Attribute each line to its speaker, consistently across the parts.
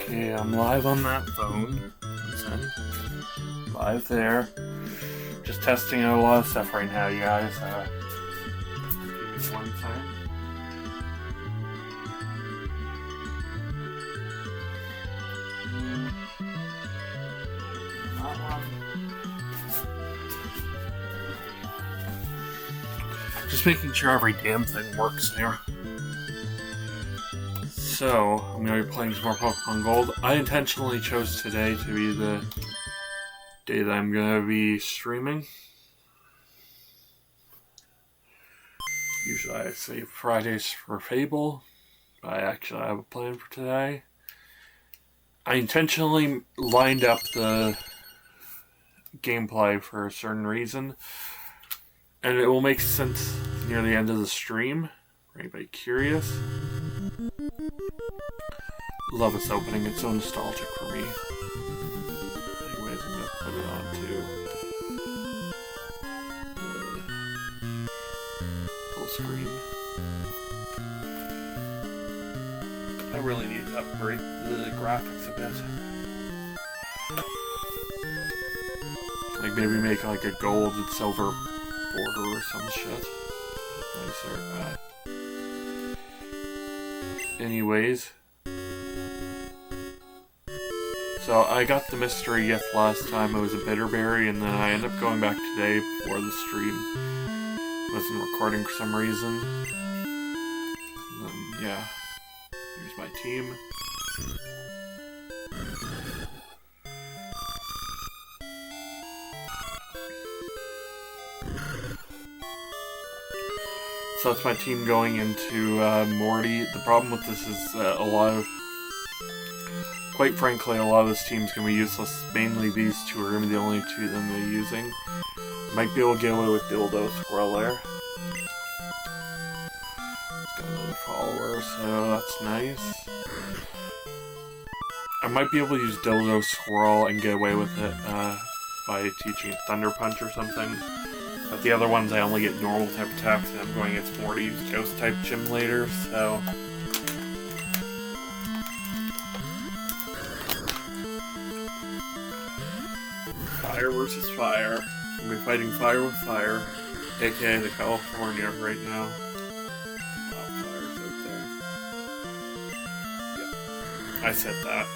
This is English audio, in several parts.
Speaker 1: Okay, I'm live on that phone. Live there. Just testing out a lot of stuff right now, you guys. Give me one time. Just making sure every damn thing works there. So, I'm going to be playing some more Pokemon Gold. I intentionally chose today to be the day that I'm going to be streaming. Usually I save Fridays for Fable, but I actually have a plan for today. I intentionally lined up the gameplay for a certain reason, and it will make sense near the end of the stream. For anybody curious. Love this opening, it's so nostalgic for me. Anyways, I'm gonna put it on full screen. I really need to upgrade the graphics a bit. Like maybe make like a gold and silver border or some shit. Nicer. Anyways. So I got the mystery gift last time. It was a bitterberry, and then I ended up going back today before the stream wasn't recording for some reason. And then, yeah. Here's my team. So that's my team going into Morty. The problem with this is quite frankly, a lot of this team's going to be useless. Mainly these two are going to be the only two that I'm going to be using. Might be able to get away with Dildo Squirrel there. It's got another follower, so that's nice. I might be able to use Dildo Squirrel and get away with it by teaching it Thunder Punch or something. But the other ones I only get normal type attacks, and I'm going against Morty's Ghost type gym later, so... Fire versus fire. We'll be fighting fire with fire, aka the California right now. Wildfires out there. Yeah, I said that.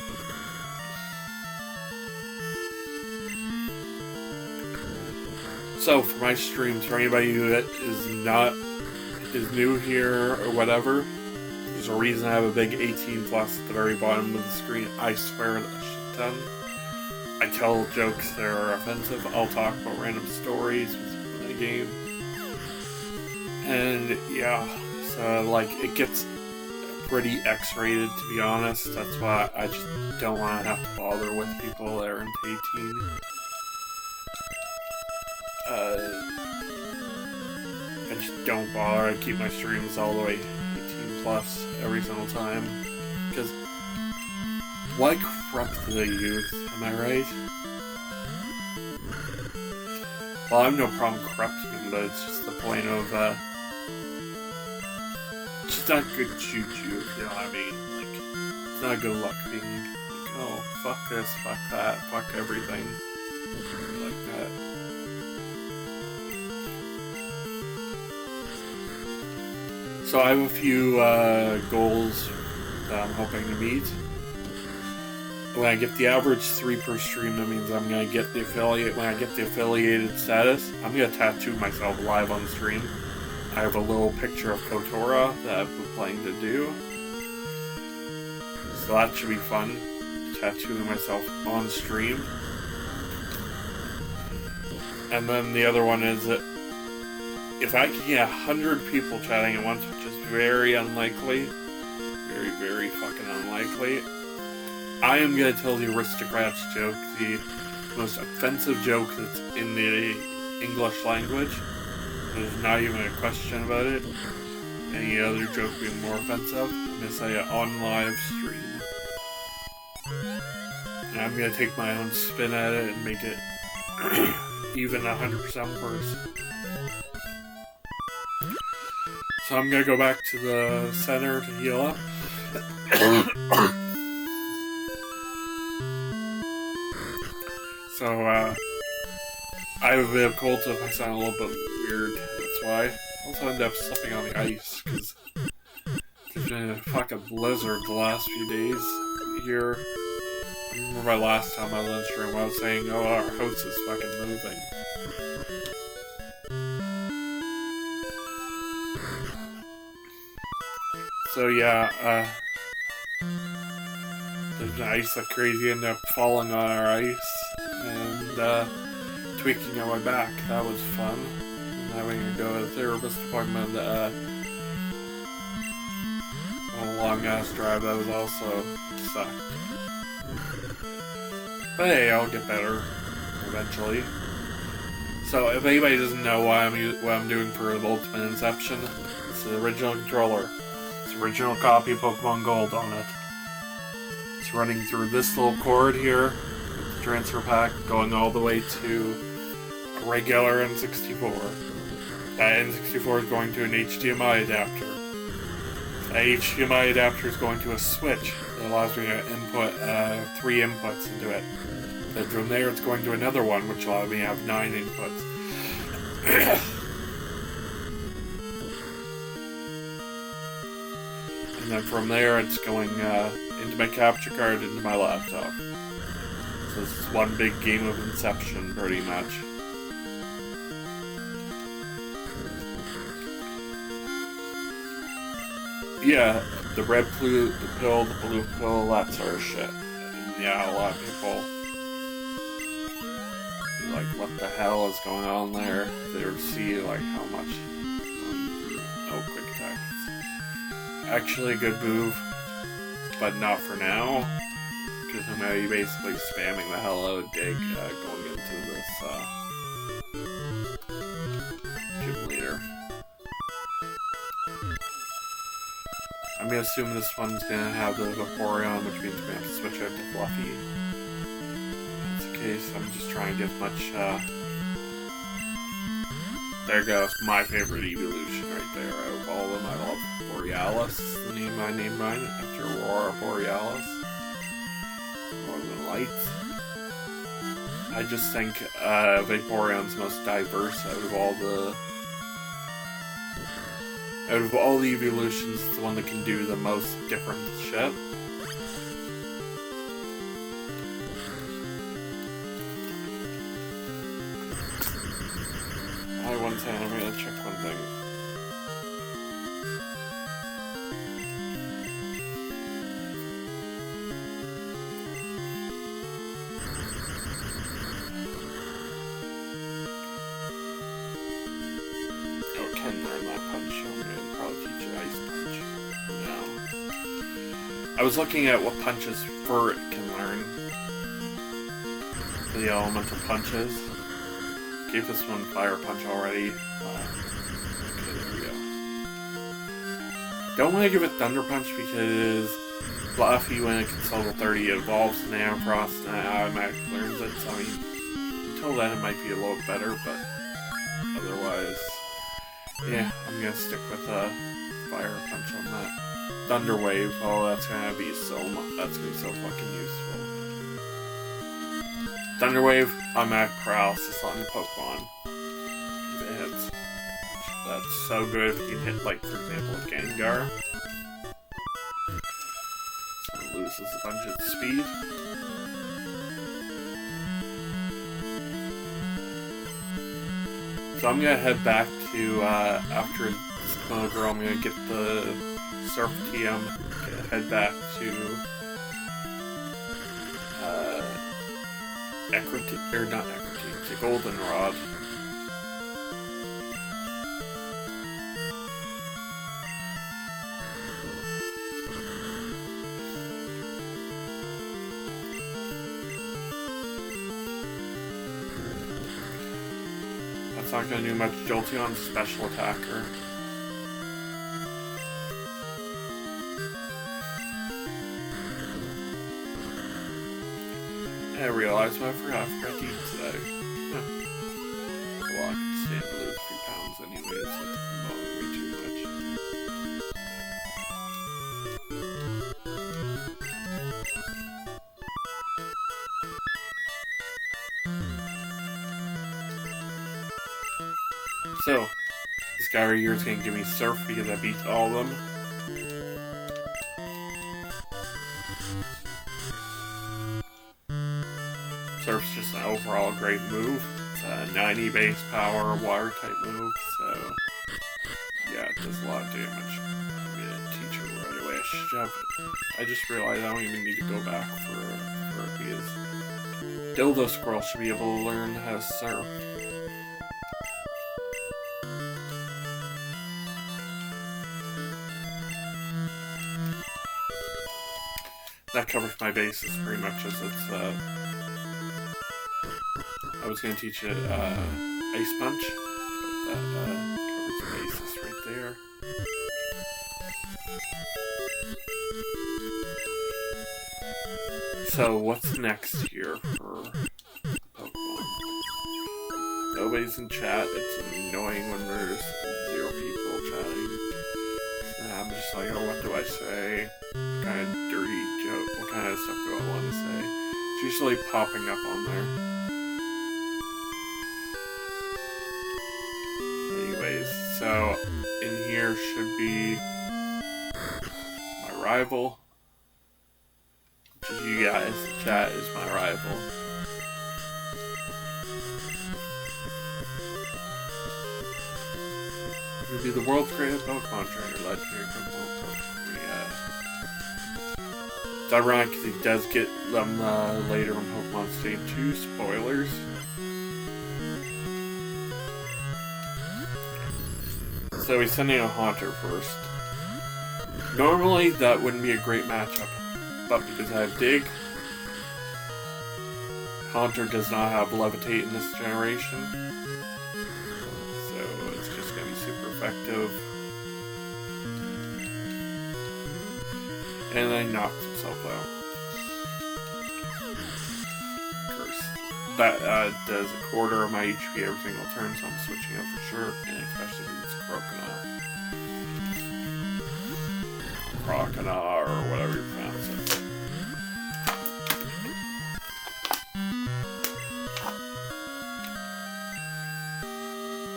Speaker 1: So for my streams, for anybody who is new here or whatever, there's a reason I have a big 18 plus at the very bottom of the screen. I swear a shit ton. I tell jokes that are offensive. I'll talk about random stories within the game. And yeah, so like it gets pretty X-rated, to be honest. That's why I just don't want to have to bother with people that are into 18. I just don't bother. I keep my streams all the way 18 plus every single time. Because why crap do they use? Am I right? Well, I have no problem corrupting, but it's just the point of, it's not good juju, if you know what I mean? Like, it's not good luck being like, oh, fuck this, fuck that, fuck everything. Like that. So I have a few, goals that I'm hoping to meet. When I get the average 3 per stream, that means I'm going to get the affiliate. When I get the affiliated status, I'm going to tattoo myself live on stream. I have a little picture of Kotora that I've been planning to do. So that should be fun. Tattooing myself on stream. And then the other one is that if I can get 100 people chatting at once, which is very unlikely, very, very fucking unlikely, I am going to tell the aristocrats joke, the most offensive joke that's in the English language. There's not even a question about it. Any other joke being more offensive, I'm going to say it on live stream. And I'm going to take my own spin at it and make it even 100% worse. So I'm going to go back to the center to heal up. So, I have a bit of cold, so if I sound a little bit weird, that's why. I also end up slipping on the ice, because there's been a fucking blizzard the last few days here. I remember my last time I was in this room, I was saying, oh, our house is fucking moving. So yeah, there's ice like crazy, ended up falling on our ice, and tweaking on my back. That was fun. And having to go to a therapist appointment, on a long ass drive, that was also sucked. But hey, I'll get better eventually. So if anybody doesn't know what I'm doing for the Ultimate Inception, it's the original controller. It's the original copy of pokemongold on it. It's running through this little cord here, with the transfer pack, going all the way to a regular N64. That N64 is going to an HDMI adapter. That HDMI adapter is going to a switch that allows me to input 3 inputs into it. Then from there it's going to another one, which allows me to have 9 inputs. And then from there it's going into my capture card, into my laptop. So this is one big game of Inception, pretty much. Yeah, the red pill, the blue pill, that sort of shit. And yeah, a lot of people be like, what the hell is going on there? They would see like how much. Oh, quick attack. Actually a good move, but not for now. Because I'm now basically spamming the hell out of Dig going into this gym leader. I'm gonna assume this one's gonna have the Vaporeon, which means we're gonna have to switch out to Fluffy. If that's the case, I'm just trying to get as much, there goes my favorite evolution right there. Out of all of them, I love Borealis, the name I named mine, after Aurora Borealis. Northern Lights. I just think, Vaporeon's most diverse out of all the evolutions, it's the one that can do the most different shit. One second, I'm gonna check one thing. Oh, can learn that punch. I'm gonna probably teach it Ice Punch. No. I was looking at what punches Fur can learn. The elemental punches. Gave this one Fire Punch already. Okay, there we go. Don't want to give it Thunder Punch because Fluffy, when it gets level 30, it evolves to Nanofrost and it automatically learns it. So, I mean, until then it might be a little better, but otherwise, yeah, I'm gonna stick with Fire Punch on that. Thunder Wave, oh, that's gonna be so fucking useful. Thunder Wave, automatic paralysis on the Pokemon. If it hits. That's so good if you can hit, like, for example, a Gengar. So it loses a bunch of its speed. So I'm gonna head back to, after this Komodo Girl, I'm gonna get the Surf TM, head back to, ecrutek, or not ecrutek, the Goldenrod. That's not gonna do much. Jolteon's special attacker. I realized I forgot to eat today. Huh. Well, I can stand to lose 3 pounds anyways, so it doesn't bother me too much. So, this guy right here is going to give me Surf because I beat all of them. Surf's just an overall great move. It's a 90 base power water type move, so yeah, it does a lot of damage. I'm gonna teach her right away. I just realized I don't even need to go back for it because Dildo Squirrel should be able to learn how to surf. That covers my bases pretty much as it's I was going to teach it Ice Punch, but that covers the bases right there. So what's next here for Pokemon? Nobody's in chat. It's annoying when there's 0 people chatting. And I'm just like, oh, what do I say? What kind of dirty joke? What kind of stuff do I want to say? It's usually popping up on there. Anyways, so in here should be my rival. Which is you guys. The chat is my rival. Be the world's greatest Pokemon trainer, legendary Pokemon. Yeah. It's ironic because he does get them later in Pokemon Stadium 2. Spoilers. So he's sending a Haunter first. Normally that wouldn't be a great matchup, but because I have Dig, Haunter does not have Levitate in this generation. Effective. And then he knocks himself out. Curse. That does a quarter of my HP every single turn, so I'm switching out for sure, and especially if it's Croconaw or whatever you pronounce it.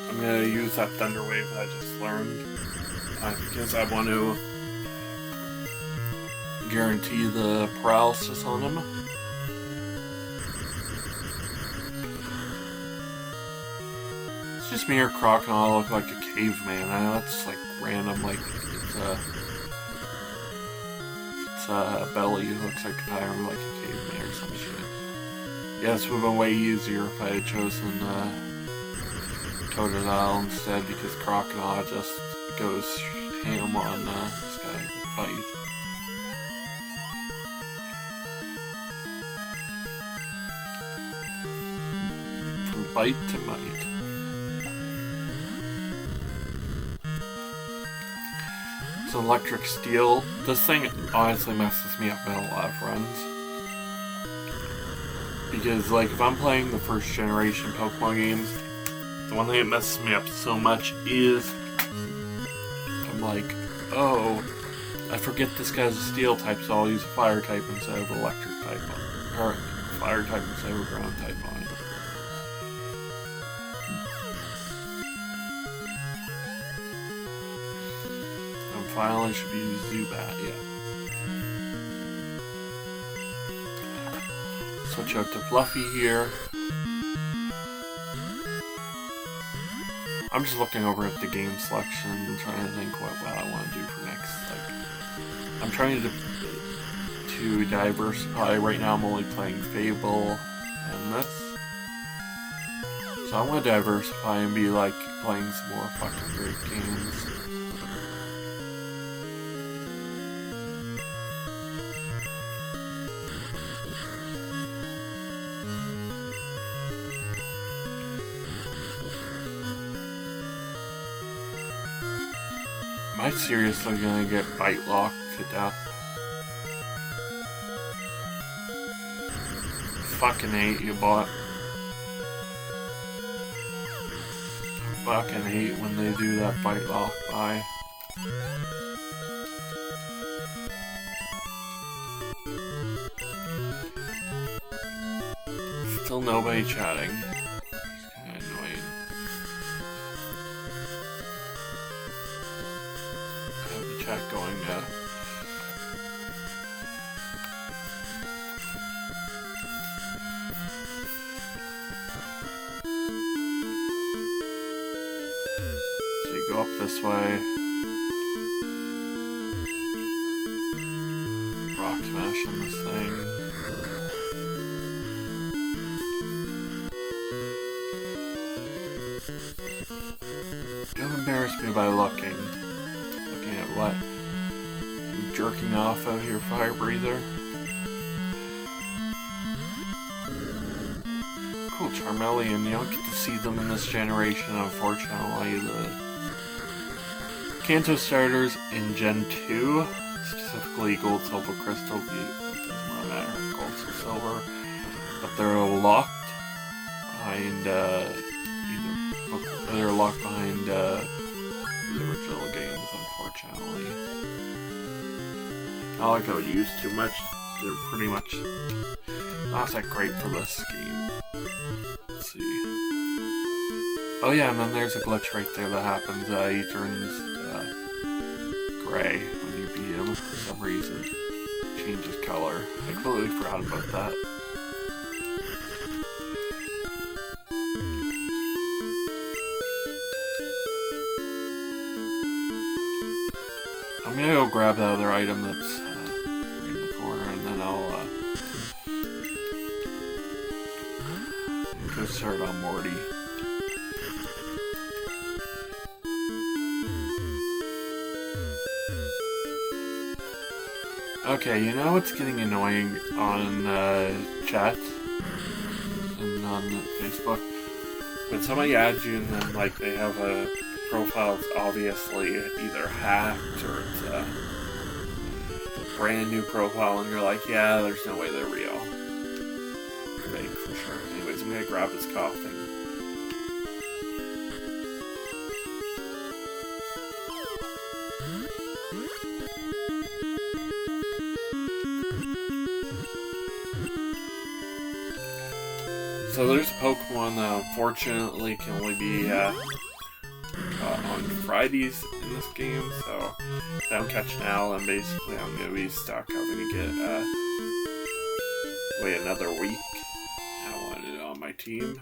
Speaker 1: I'm going to use that Thunder Wave that I just learned because I want to guarantee the paralysis on him. It's just me or Croconaw look like a caveman. I know it's like random, like it's a belly who looks like I don't know, like a caveman or some shit. Yeah, this would have been way easier if I had chosen Totodile instead, because Croconaw just goes ham on this guy with Bite. From Bite to Might. So Electric Steel. This thing honestly messes me up in a lot of runs. Because like if I'm playing the first generation Pokemon games, the one thing that messes me up so much is I'm like, oh, I forget this guy's a steel type, so I'll use a fire type instead of electric type on it. Or fire type instead of a ground type on it. And finally should be Zubat, yeah. Switch out to Fluffy here. I'm just looking over at the game selection and trying to think what I want to do for next. Like, I'm trying to diversify. Right now I'm only playing Fable and this. So I want to diversify and be like playing some more fucking great games. Am I seriously gonna get Bite Locked to death? Fucking hate you, bot. I fucking hate when they do that Bite Lock by. Still nobody chatting. It's kinda annoying. chat going, so you go up this way. Rock smashing this thing. Don't embarrass me by looking at what I'm jerking off out here, fire breather. Cool, Charmeleon. You don't get to see them in this generation, unfortunately. The Kanto starters in Gen 2, specifically Gold, Silver, Crystal, it doesn't really matter, Gold, Silver, but they're locked behind they're locked behind the original games, unfortunately. Not like I would use too much. They're pretty much not that great for this game. Let's see. Oh yeah, and then there's a glitch right there that happens. He turns gray when you beat him for some reason. Changes color. I completely forgot about that. I'm gonna go grab that other item that's right in the corner, and then I'll go start on Morty. Okay, you know what's getting annoying on chat and on Facebook? When somebody adds you and then like they have a profile that's obviously either hacked or it's a brand new profile and you're like, yeah, there's no way they're real. Fake for sure. Anyways, I'm gonna grab this coughing. So there's a Pokemon that unfortunately can only be on Fridays in this game, so if I don't catch now, then basically I'm going to be stuck having to get wait another week. I wanted it on my team.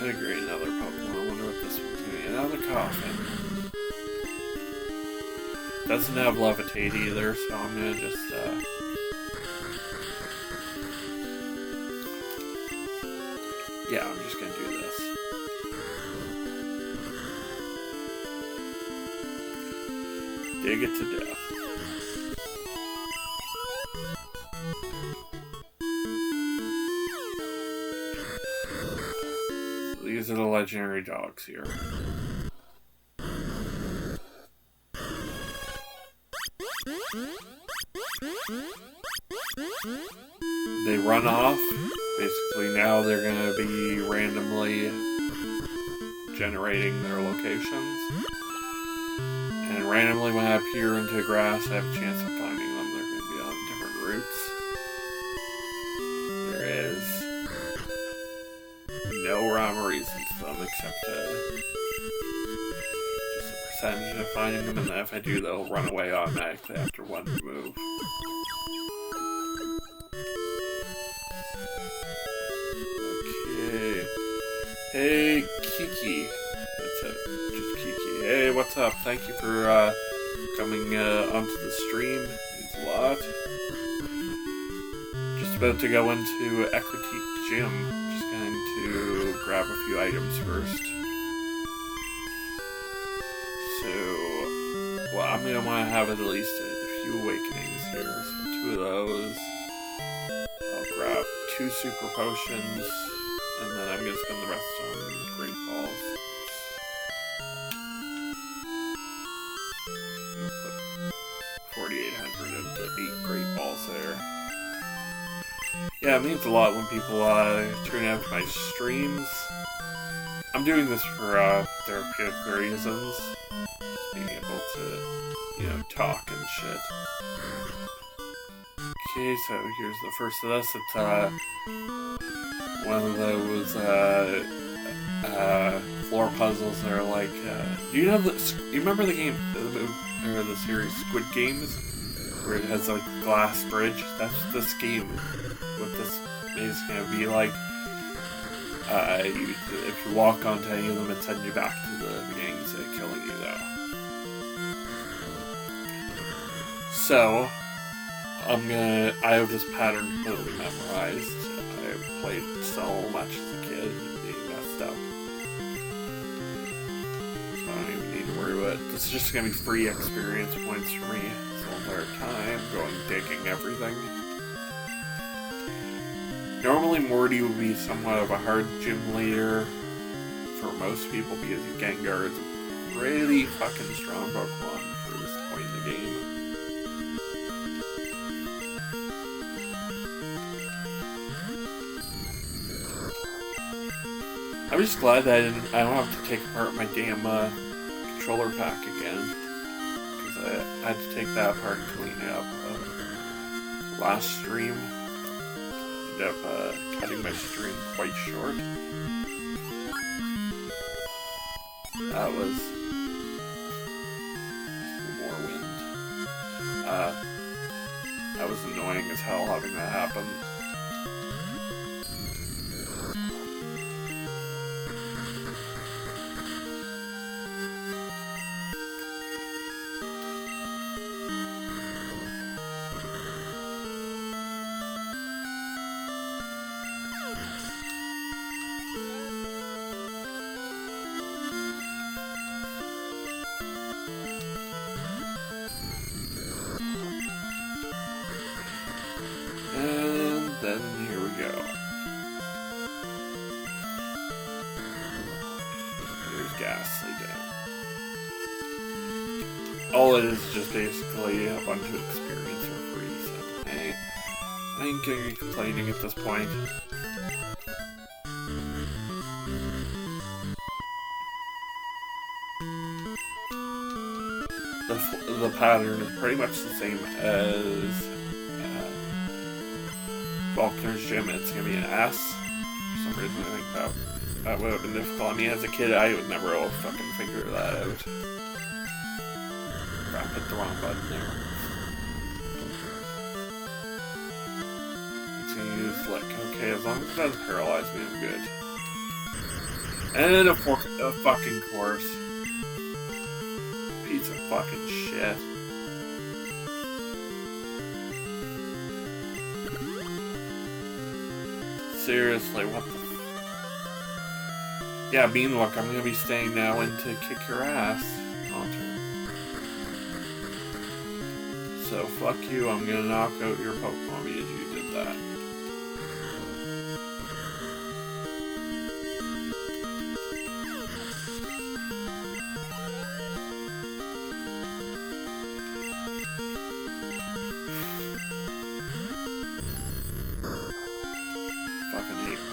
Speaker 1: I agree, another Pokemon. I wonder what this one's going to be. Another Coughing. Doesn't have Levitate either, so I'm gonna just yeah, I'm just gonna do this. Dig it to death. So these are the legendary dogs here. They run off. Basically now they're going to be randomly generating their locations. And randomly when I appear into grass, I have a chance of finding them. They're going to be on different routes. There is no rhyme or reason to them except just a percentage of finding them, and then if I do, they'll run away automatically after one move. Hey, Kiki. That's it. Just Kiki. Hey, what's up? Thank you for coming onto the stream. It means a lot. Just about to go into ecrutek gym. Just going to grab a few items first. So, well, I'm going to want to have at least a few awakenings here. So 2 of those. I'll grab 2 super potions. And then I'm going to spend the rest on Great Balls. Put 4,800 into 8 Great Balls there. Yeah, it means a lot when people tune out to my streams. I'm doing this for therapeutic reasons. Just being able to, you know, talk and shit. Okay, so here's the first of this. It's one of those floor puzzles that are like. Do you know you remember the game, the series Squid Games, where it has like a glass bridge? That's this game. What this is gonna be like. If you walk onto any of them, it sends you back to the beginning instead of killing you, though. So, I have this pattern completely memorized. I played so much as a kid, being messed up. So I don't even need to worry about it. This is just gonna be free experience points for me. So entire time, going digging everything. Normally Morty would be somewhat of a hard gym leader for most people because Gengar is a pretty fucking strong Pokemon for this point in the game. I'm just glad that I don't have to take apart my damn controller pack again, because I had to take that apart and clean it up last stream. Ended up cutting my stream quite short. That was more wind. That was annoying as hell having that happen. Then here we go. There's Ghastly down. All it is just basically a bunch of experience for free, so hey, I ain't gonna be complaining at this point. The pattern is pretty much the same as Faulkner's Gym. It's gonna be an S. For some reason, I think that would have been difficult. I mean, as a kid, I would never have fucking figured that out. Crap, hit the wrong button there. It's gonna use Lick. Okay, as long as it doesn't paralyze me, I'm good. And a fucking course. Piece of fucking shit. Seriously, what the... Yeah, Beanluck, I'm gonna be staying now in to kick your ass, Haunter. So, fuck you, I'm gonna knock out your Pokemon because you did that.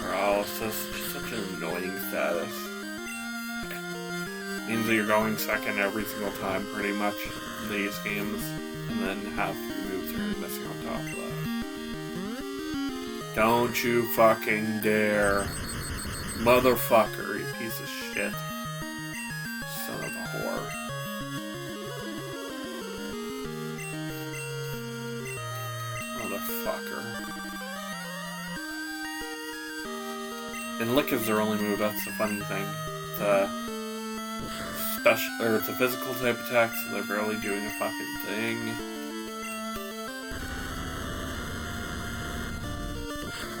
Speaker 1: Paralysis, such an annoying status. Means that you're going second every single time, pretty much, in these games, and then half your moves are missing on top of that. Don't you fucking dare. Motherfucker, you piece of shit. Son of a whore. Motherfucker. And Lick is their only move, that's the funny thing. It's a it's a physical type attack, so they're barely doing a fucking thing.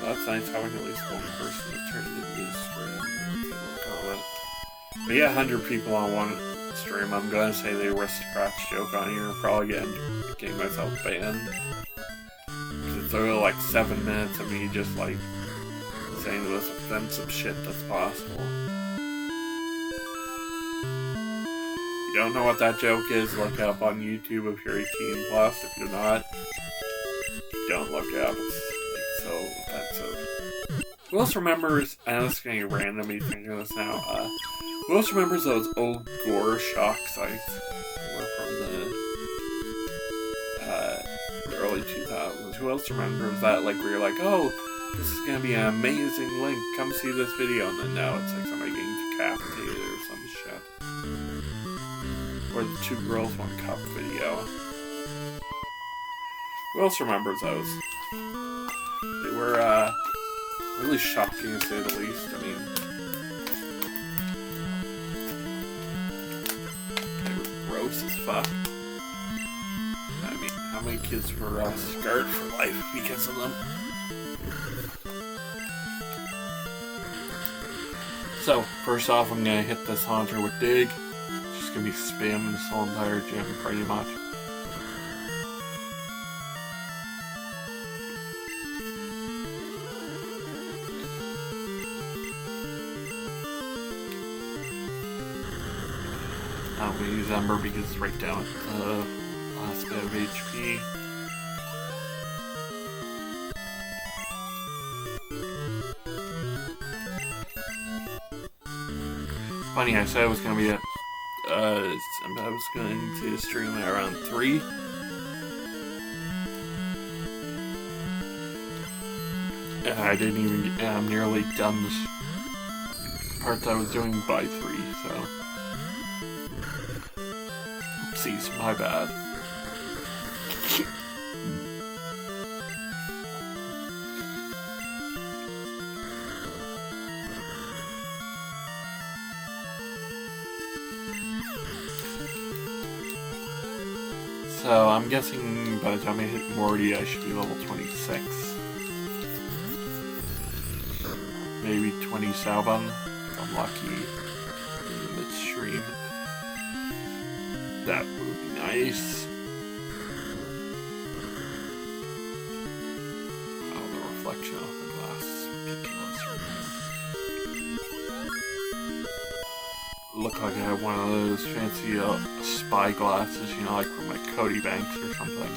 Speaker 1: So that's nice having at least one person to turn into this stream. But yeah, 100 people on one stream. I'm gonna say the aristocrats joke on here. Probably getting myself banned. Because it's only like 7 minutes of me just like saying the most offensive shit that's possible. If you don't know what that joke is, look it up on YouTube if you're 18 plus. If you're not, don't look it up. It's so offensive. Who else remembers, I know it's getting random me thinking of this now, who else remembers those old gore shock sites? Were from the early 2000s. Who who else remembers that? Like, where you're like, oh, this is gonna be an amazing link. Come see this video, and then now it's like somebody getting decapitated or some shit. Or the 2 girls, 1 cup video. Who else remembers those? They were really shocking, to say the least. I mean, they were gross as fuck. I mean, how many kids were scarred for life because of them? So, first off, I'm gonna hit this Haunter with Dig. It's just gonna be spamming this whole entire gym, pretty much. I'm gonna use Ember because it's right down at the last bit of HP. Funny, I said I was gonna be I was going to stream at around 3. And I didn't even get, I'm nearly done this part that I was doing by 3, so. Oopsies, my bad. So I'm guessing by the time I hit Morty, I should be level 26. Maybe 27, if I'm lucky in the stream. That would be nice. Oh, the reflection off the glass is ridiculous. Look like I have one of those fancy spy glasses, you know, like from like Cody Banks or something.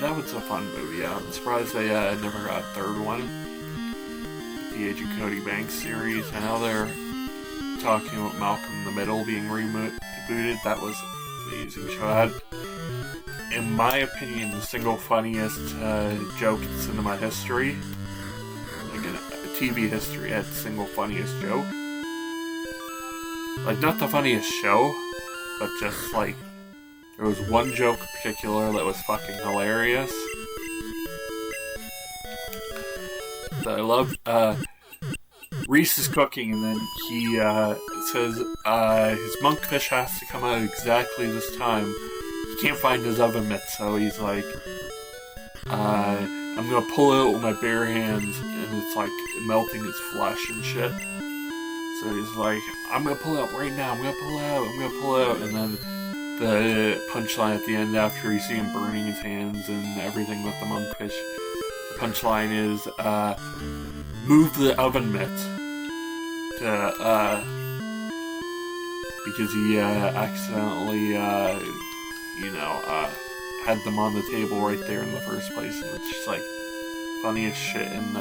Speaker 1: That was a fun movie. I'm surprised they never got a 3rd one. The Age of Cody Banks series. I know they're talking about Malcolm in the Middle being rebooted. That was an amazing show. That, in my opinion, the single funniest joke in cinema history. Like in TV history, had the single funniest joke. Like, not the funniest show, but just like, there was one joke in particular that was fucking hilarious. That I loved. Reese is cooking, and then he says his monkfish has to come out exactly this time. He can't find his oven mitt, so he's like, I'm gonna pull it out with my bare hands, and it's like melting his flesh and shit. So he's like, I'm gonna pull it out right now, I'm gonna pull it out, and then the punchline at the end after you see him burning his hands and everything with the monkfish, the punchline is, move the oven mitt to, because he accidentally, had them on the table right there in the first place, and it's just like funniest shit in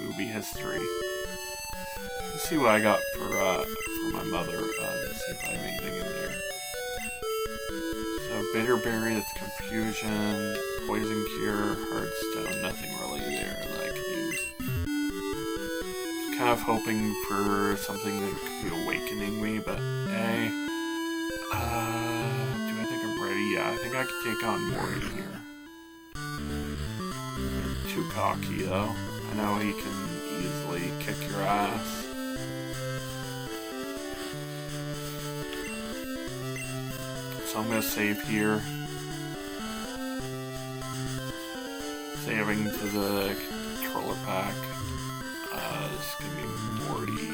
Speaker 1: movie history. Let's see what I got for my mother. Let's see if I have anything in there. So Bitterberry, that's confusion, poison cure, heartstone, nothing really there that I could use. Kind of hoping for something that could be awakening me, but hey. Do I think I'm ready? Yeah, I think I can take on Morty here. Too cocky though. I know he can easily kick your ass. So I'm gonna save here. Saving to the controller pack. This is gonna be Morty.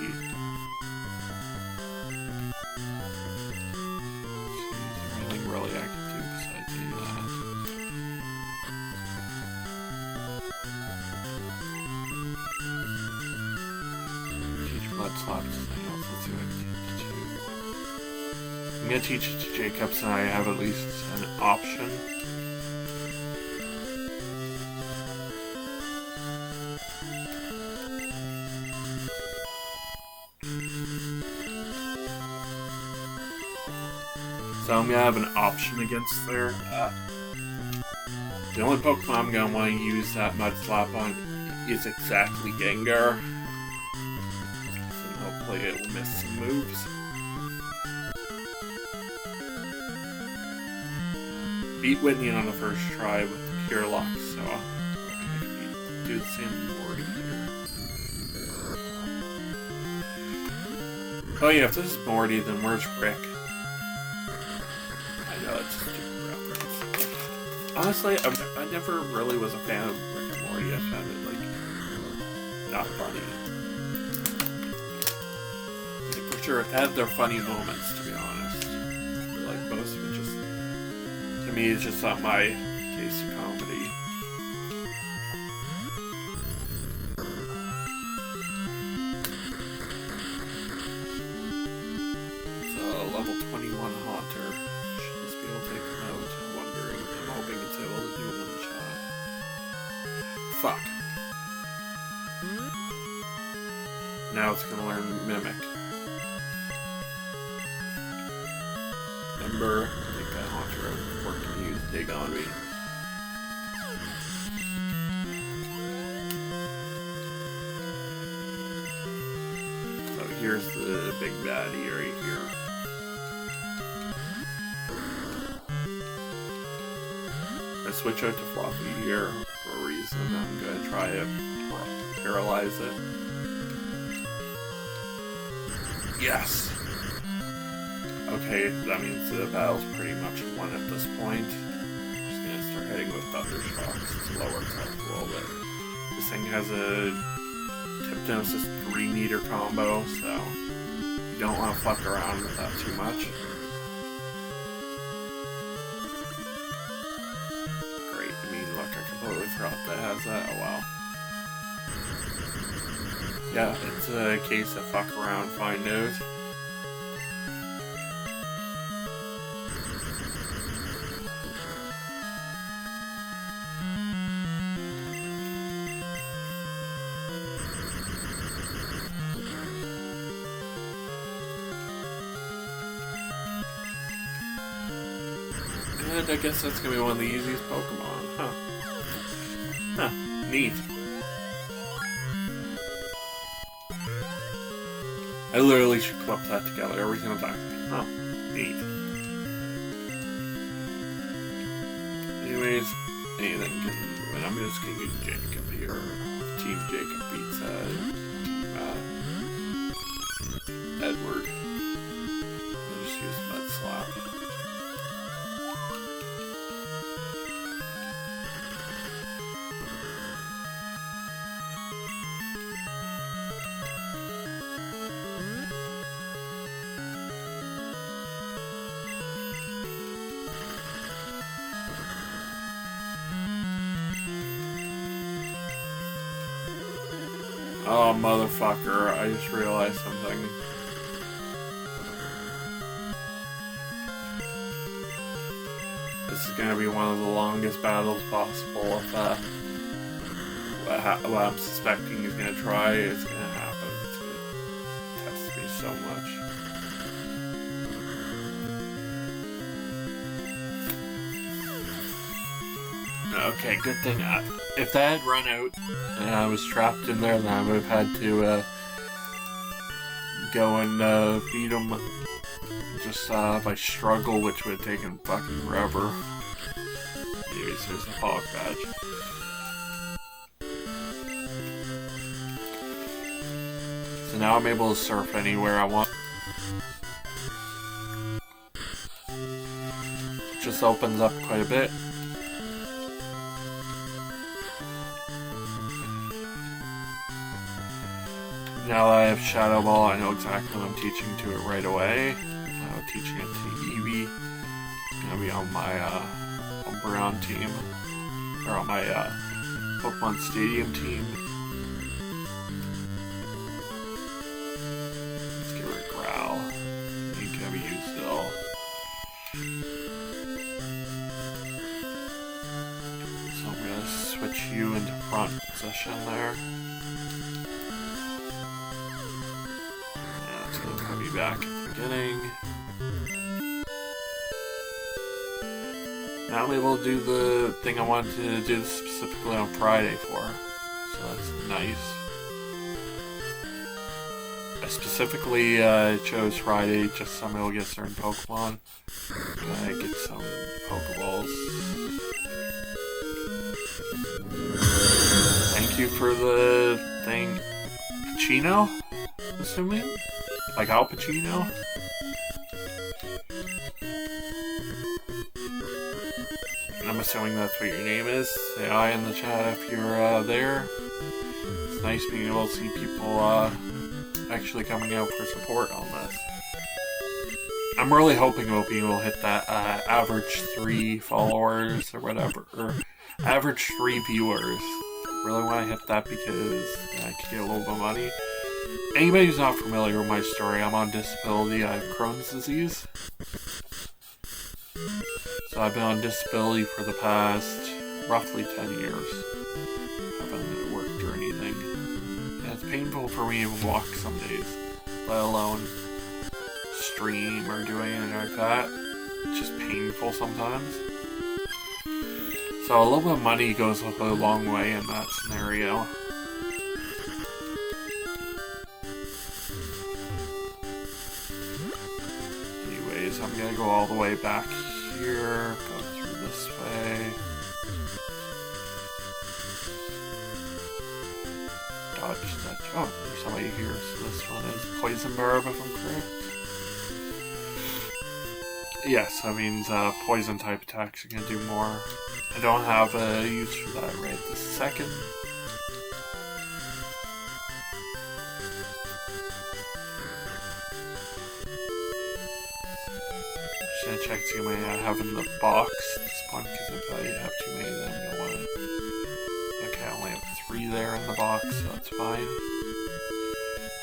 Speaker 1: Really I can do besides do that. Teach blood slap to something else. Let's see what I can teach you. I'm gonna teach it to Jacob so I have at least an option. So I'm gonna have an option against there. The only Pokemon I'm gonna want to use that Mud Slap on is exactly Gengar. So hopefully it will miss some moves. Beat Whitney on the first try with the Cure Lock, so maybe do the same Morty here. Oh yeah, if this is Morty, then where's Rick? I know it's a stupid reference. Honestly, I never really was a fan of Rick and Morty. I found it, like, not funny. Like, for sure, it had their funny moments, to be honest. But, like, most of it just, to me, it's just not my taste of comedy. Level 21 Haunter. Should just be able to take him out. I'm hoping it's able to do one shot. Fuck. Now it's gonna learn Mimic. Remember, take that Haunter out before it can use Dig on me. So here's the big baddie right here. I switch out to Floppy here for a reason. I'm gonna try to paralyze it. Yes! Okay, that means the battle's pretty much won at this point. I'm just gonna start hitting with Thunder Shocks to lower its health a little bit. This thing has a Hypnosis 3-meter combo, so you don't want to fuck around with that too much. Totally forgot that has that. Oh wow. Yeah, it's a case of fuck around, find out. And I guess that's gonna be one of the easiest Pokemon, huh? Huh, neat. I literally should clip that together every single time. Oh, neat. Anyways, and I'm just gonna use Jacob here. Team Jacob beats Team Edward. I'll just use Mud Slap. Oh, motherfucker, I just realized something. This is gonna be one of the longest battles possible if what I'm suspecting is gonna try is gonna happen. It's gonna test me so much. Okay, good thing. If that had run out and I was trapped in there, then I would have had to go and beat him just by struggle, which would have taken fucking forever. Anyways, here's a hog badge. So now I'm able to surf anywhere I want. Just opens up quite a bit. Now that I have Shadow Ball, I know exactly what I'm teaching to it right away. I'm teaching it to Eevee. It's gonna be on my Umbreon team, or on my Pokemon Stadium team. Let's give her a Growl. Ain't gonna be used at all. So I'm gonna switch you into front position there. Back at the beginning. Now I'm able to do the thing I wanted to do specifically on Friday for. So that's nice. I specifically chose Friday just so I'm able to get certain Pokemon. Get some Pokeballs. Thank you for the thing. Pacino? Assuming? Like Al Pacino? And I'm assuming that's what your name is. Say hi in the chat if you're there. It's nice being able to see people actually coming out for support on this. I'm really hoping we'll be able to hit that average 3 followers or whatever, or average 3 viewers. Really want to hit that because I could get a little bit of money. Anybody who's not familiar with my story, I'm on disability. I have Crohn's disease. So I've been on disability for the past roughly 10 years. Haven't worked or anything. And it's painful for me to walk some days, let alone stream or do anything like that. It's just painful sometimes. So a little bit of money goes a long way in that scenario. Anyways, I'm gonna go all the way back here, go through this way. Dodge that. Oh, there's somebody here. So this one is Poison Barb, if I'm correct. Yes, that means poison type attacks are gonna do more. I don't have a use for that right this second. Just gonna check to see how many I have in the box at this point, because if I have too many then I'm gonna want to... Okay, I only have 3 there in the box, so that's fine.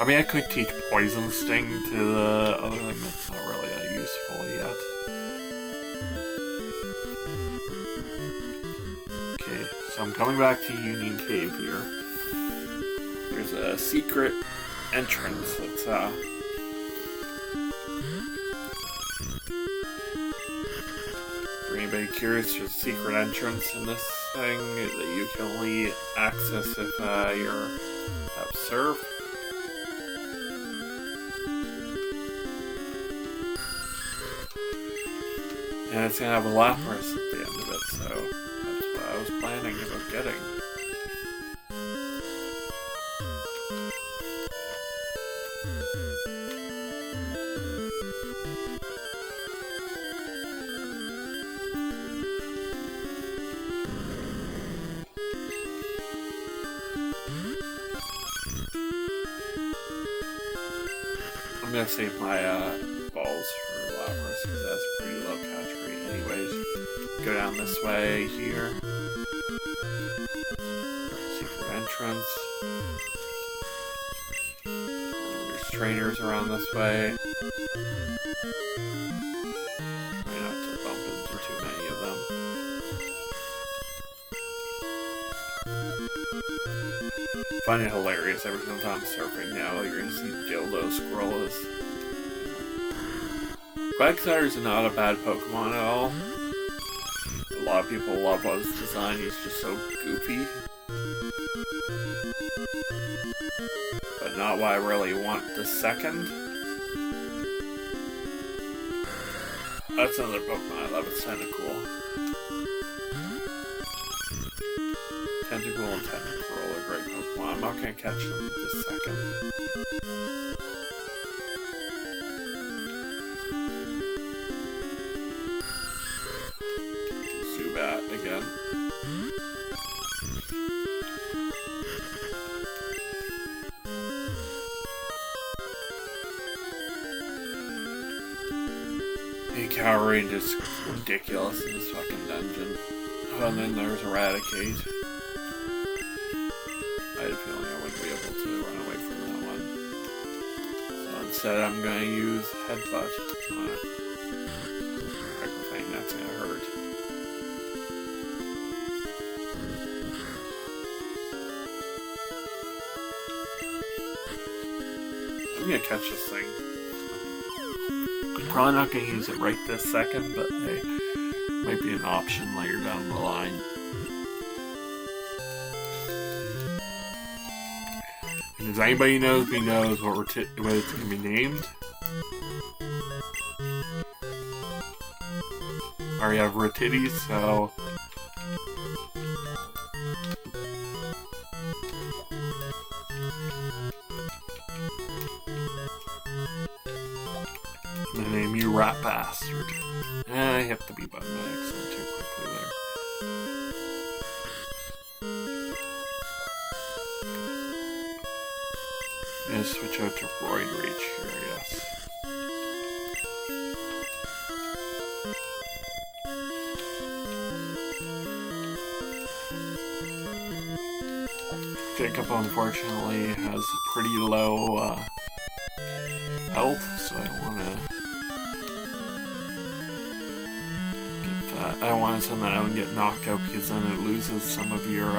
Speaker 1: I mean, I could teach Poison Sting to the other thing that's not really that useful yet. Okay, so I'm coming back to Union Cave here. There's a secret entrance that's, for anybody curious, there's a secret entrance in this thing that you can only access if you're observed. And it's gonna have a lapras at the end of it, so that's what I was planning about getting. I'm gonna save my balls for lapras because that's a pretty low catch rate anyways. Go down this way here. Secret entrance. There's trainers around this way. Try not to bump into too many of them. I find it hilarious every single time I'm surfing now. You're gonna see dildo squirrels. Quagsires are not a bad Pokemon at all. A lot of people love his design, he's just so goofy. But not what I really want the second. That's another Pokemon I love, it's Tentacool. Tentacool and Tentacruel are great Pokemon. I'm not gonna catch them this second. Again. The encounter range is ridiculous in this fucking dungeon. Oh, and then there's Eradicate. I had a feeling I wouldn't be able to run away from that one. So instead I'm going to use Headbutt on it. Microphone, that's going to hurt. I'm gonna catch this thing. I'm probably not gonna use it right this second, but hey, Might be an option later down the line. And if anybody knows what it's going to be named. I already have Ratides, so I'm gonna name you Rat Bastard. I have to be by my accent too quickly there. I'm gonna switch out to Roid Rage here, I guess. Jacob unfortunately has pretty low health, so I don't want to get that. I don't want to send that out and get knocked out because then it loses some of your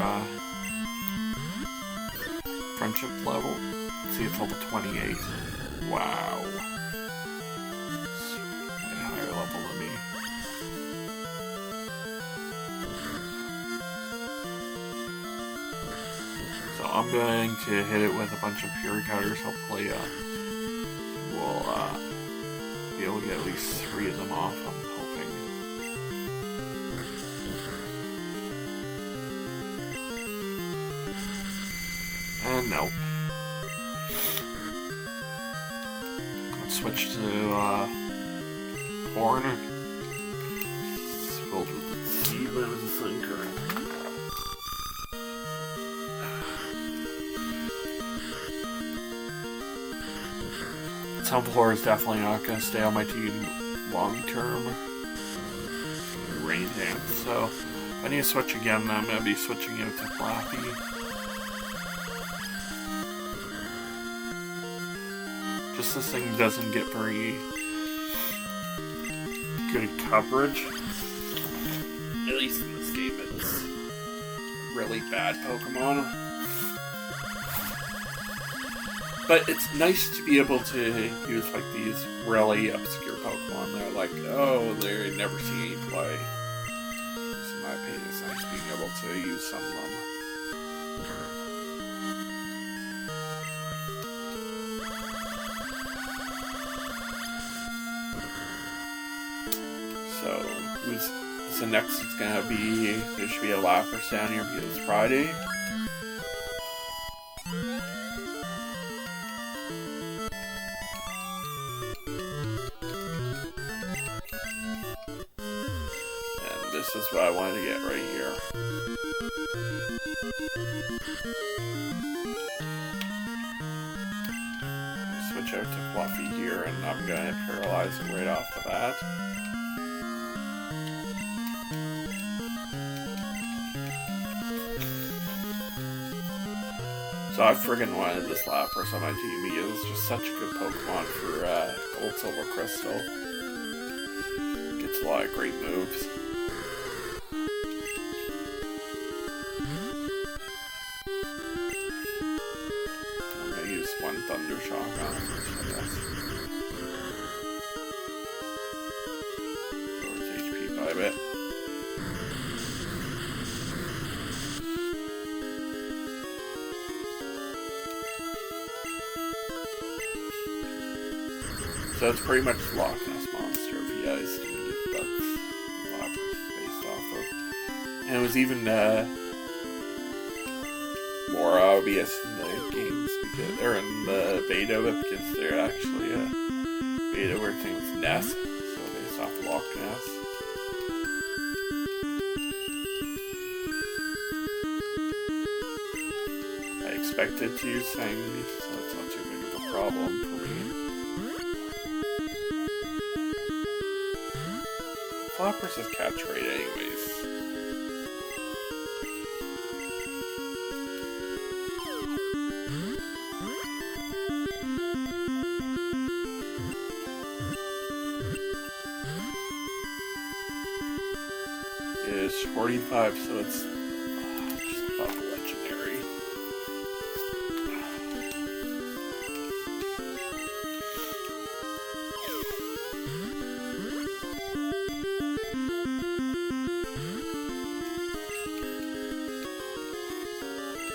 Speaker 1: friendship level. Let's see, it's level 28. Wow. It's way higher level than me. I'm going to hit it with a bunch of Fury Cutters. Hopefully, we'll be able to get at least 3 of them off, I'm hoping. And no. Let's switch to Horn. It's filled with the seed that was a sinker. Tumbler is definitely not going to stay on my team long term. Rain Dance. So if I need to switch again, I'm going to be switching out to Flappy. Just this thing doesn't get very good coverage. At least in this game, it's really bad Pokemon. But it's nice to be able to use like these really obscure Pokemon. They're like, oh, they never see any play. So in my opinion, it's nice being able to use some of them. So next it's gonna be, there should be a lapras down here because it's Friday. This is what I wanted to get right here. Switch out to Fluffy here, and I'm going to paralyze him right off the bat. So I friggin' wanted this Lapras on my team because it's just such a good Pokemon for Gold Silver Crystal. Gets a lot of great moves. One Thunder Shock on it, I guess. Lowers HP by a bit. So it's pretty much the Loch Ness Monster if you guys didn't get that's Lapras based off of. And it was even more obvious in the games because, or in the beta, because they're actually a beta where things Ness, so based off Loch Ness. I expected to use things, so it's not too big of a problem for me. Lapras' catch rate anyways. Is 45, so it's just above legendary.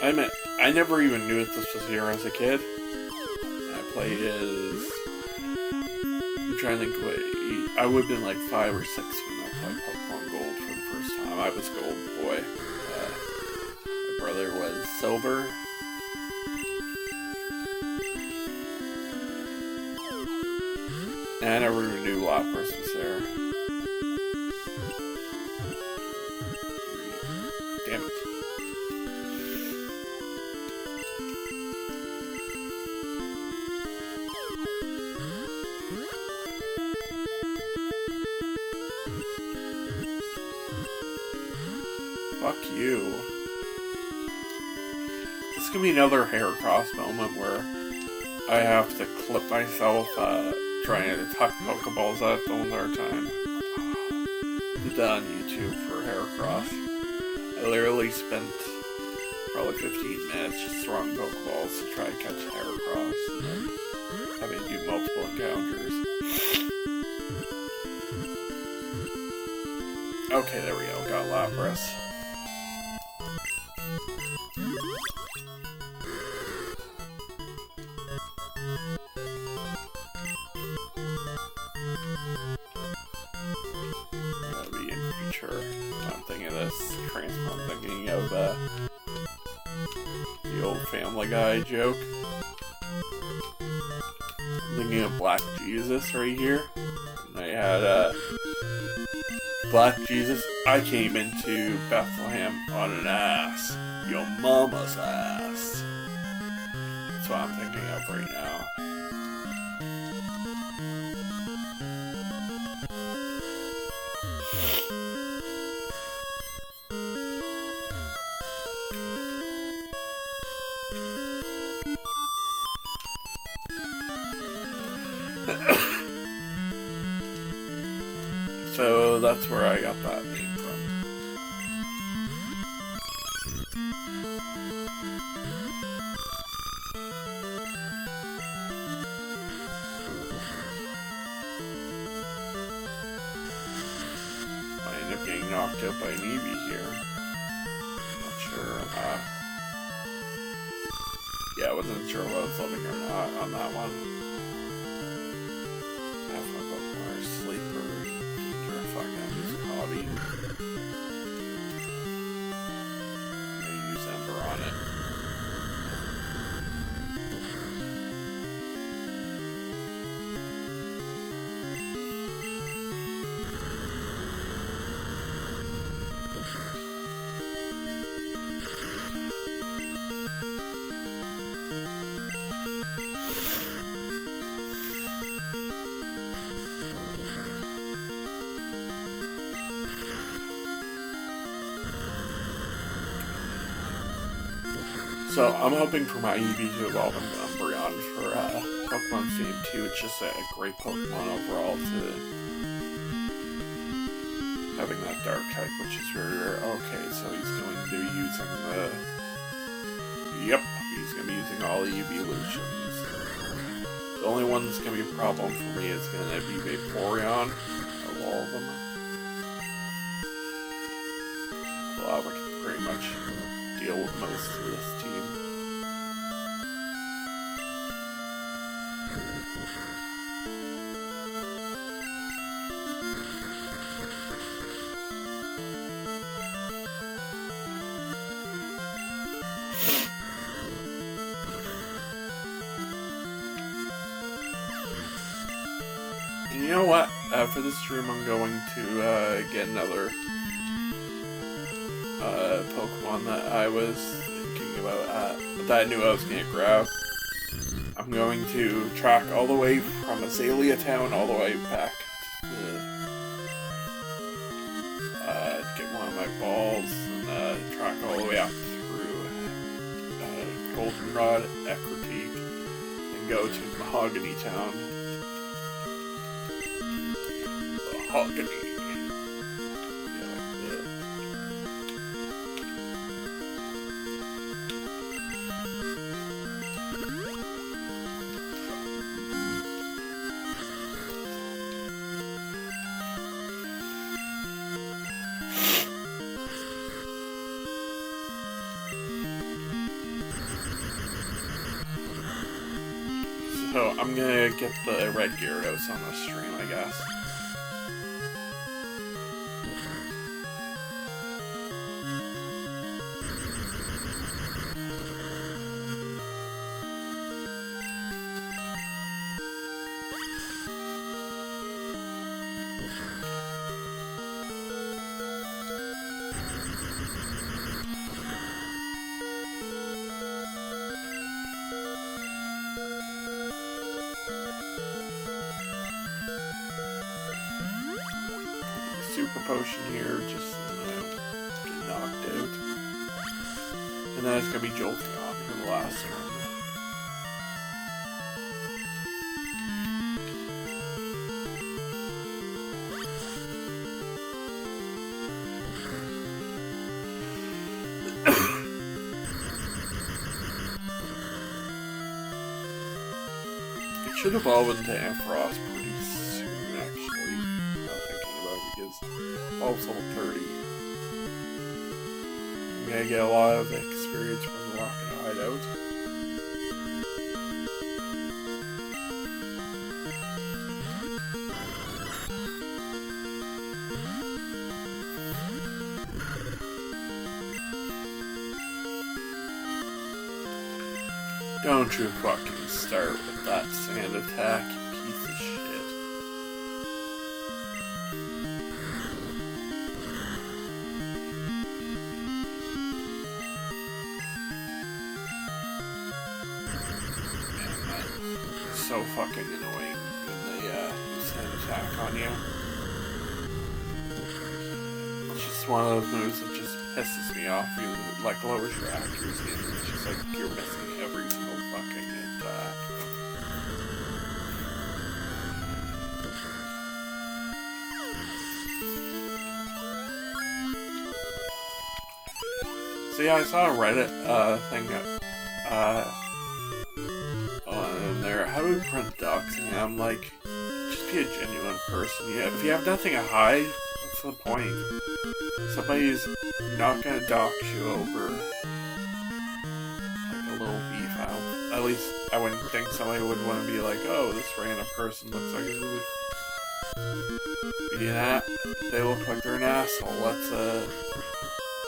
Speaker 1: I never even knew that this was here as a kid. I played as... I'm trying to think what... I would have been like 5 or 6 when I played Pokemon Gold for the first time. I was Gold Boy. My brother was Silver. And I never even knew Lapras was there. Damn it. Fuck you. This is gonna be another hair cross moment where I have to clip myself trying to tuck Pokeballs out the entire time. Did that on YouTube for hair cross. I literally spent probably 15 minutes just throwing Pokeballs to try to catch a hair cross and then having to do multiple encounters. Okay, there we go. Got Lapras. Gotta be in future. I'm thinking of this. I'm thinking of the old Family Guy joke. I'm thinking of Black Jesus right here. And they had Black Jesus. I came into Bethlehem on an ass. Your mama's ass. That's what I'm thinking of right now. So that's where I got that name from. I end up getting knocked out by an Eevee here. Not sure. Yeah, I wasn't sure if I was living or not on that one. Half my Pokemon are sleeper. Hobby. I'm gonna use Ember on it. So I'm hoping for my Eevee to evolve into Umbreon for Pokemon Stadium 2. It's just a great Pokemon overall to having that dark type, which is very rare. Okay, so he's going to be using the... Yep, he's going to be using all the evolutions. The only one that's going to be a problem for me is going to be Vaporeon of all of them. Well, I can pretty much deal with most of this team. And you know what? After this stream, I'm going to get another Pokemon that I was thinking about, that I knew I was going to grab. I'm going to track all the way from Azalea Town all the way back to get one of my balls and track all the way up through Goldenrod, ecrutek, and go to Mahogany Town. Mahogany. I'm gonna get the red gyrados on the stream, I guess. Super potion here, just get knocked out. And then it's gonna be Jolteon for the last one. It should evolve into Ampharos pretty soon, actually. Not thinking about it, because evolves level 30. I'm gonna get a lot of experience from the Rock and Hideout. Don't you fucking start with that sand attack, you piece of shit. Man, that's so fucking annoying when they use sand attack on you. It's just one of those moves that just pisses me off. You like lowers your accuracy, and it's just like you're missing every single fucking attack. So yeah, I saw a Reddit thing on there. How do we prevent doxing? I'm like, just be a genuine person. Yeah, if you have nothing to hide, what's the point? Somebody's not gonna dox you over like a little B file. At least I wouldn't think somebody would want to be like, oh, this random person looks like it would be an they look like they're an asshole. Let's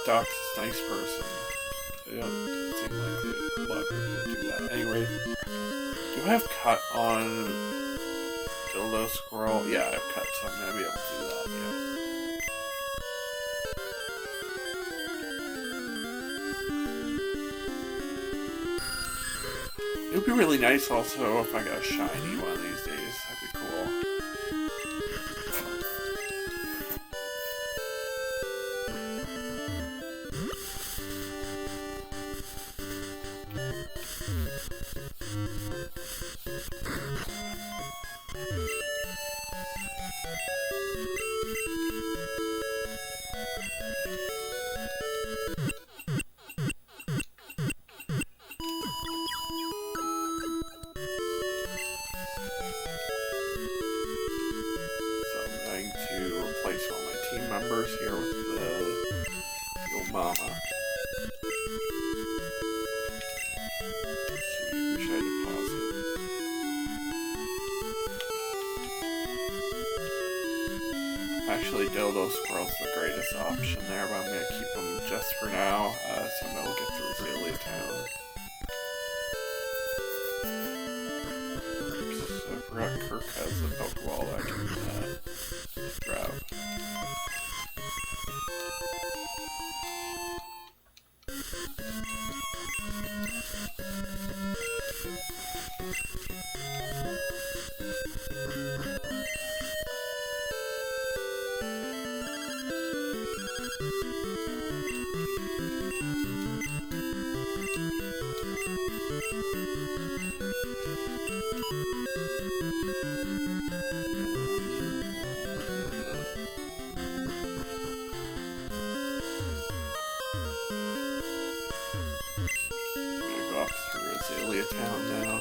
Speaker 1: dox this nice person. It doesn't seem like a lot of people would do that. Anyway, do I have cut on Dildo Squirrel? Yeah, I have cut, so I'm gonna be able to do that, yeah. It would be really nice also if I got a shiny one of these days. That'd be cool. Here with the old mama. Let's see, who should I deposit? Actually, Dildo Squirrel's the greatest option there, but I'm gonna keep them just for now, so I will get through Azalea Town. Oops, I forgot Kirk has a Pokeball that I can grab. Town now.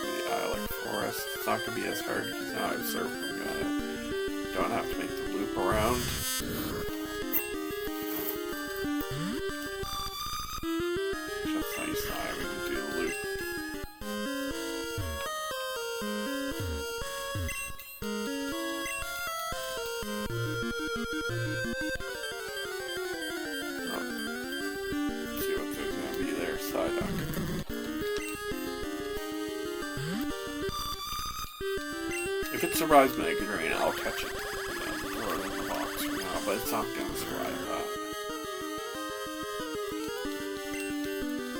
Speaker 1: The Island Forest. It's not gonna be as hard because now I've surfed. Don't have to make the loop around. That's nice. Now we can do the loop. it survives Mega Drain, I'll catch it. Throw it in the box for now, but it's not gonna survive that.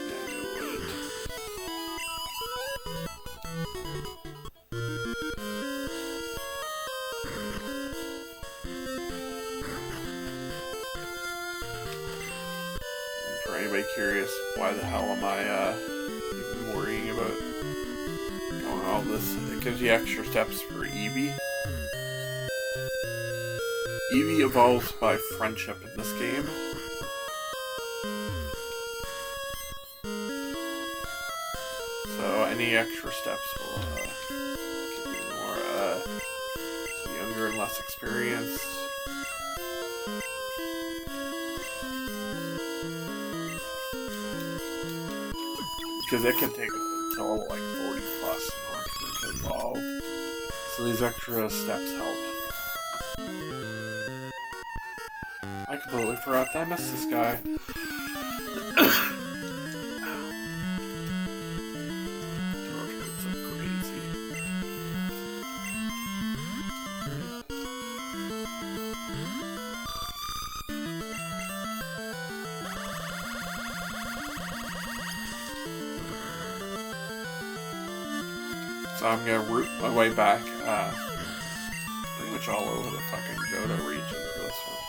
Speaker 1: Yeah, it wouldn't. For anybody curious, why the hell am I even worrying about going all this? It gives you extra steps for Eevee. Eevee evolves by friendship in this game. So any extra steps will give you more younger and less experienced. Because it can take until like 40 plus in order for it to evolve. So these extra steps help. I completely forgot that I missed this guy. It's like crazy. So I'm gonna root my way back pretty much all over the fucking Johto region for this one.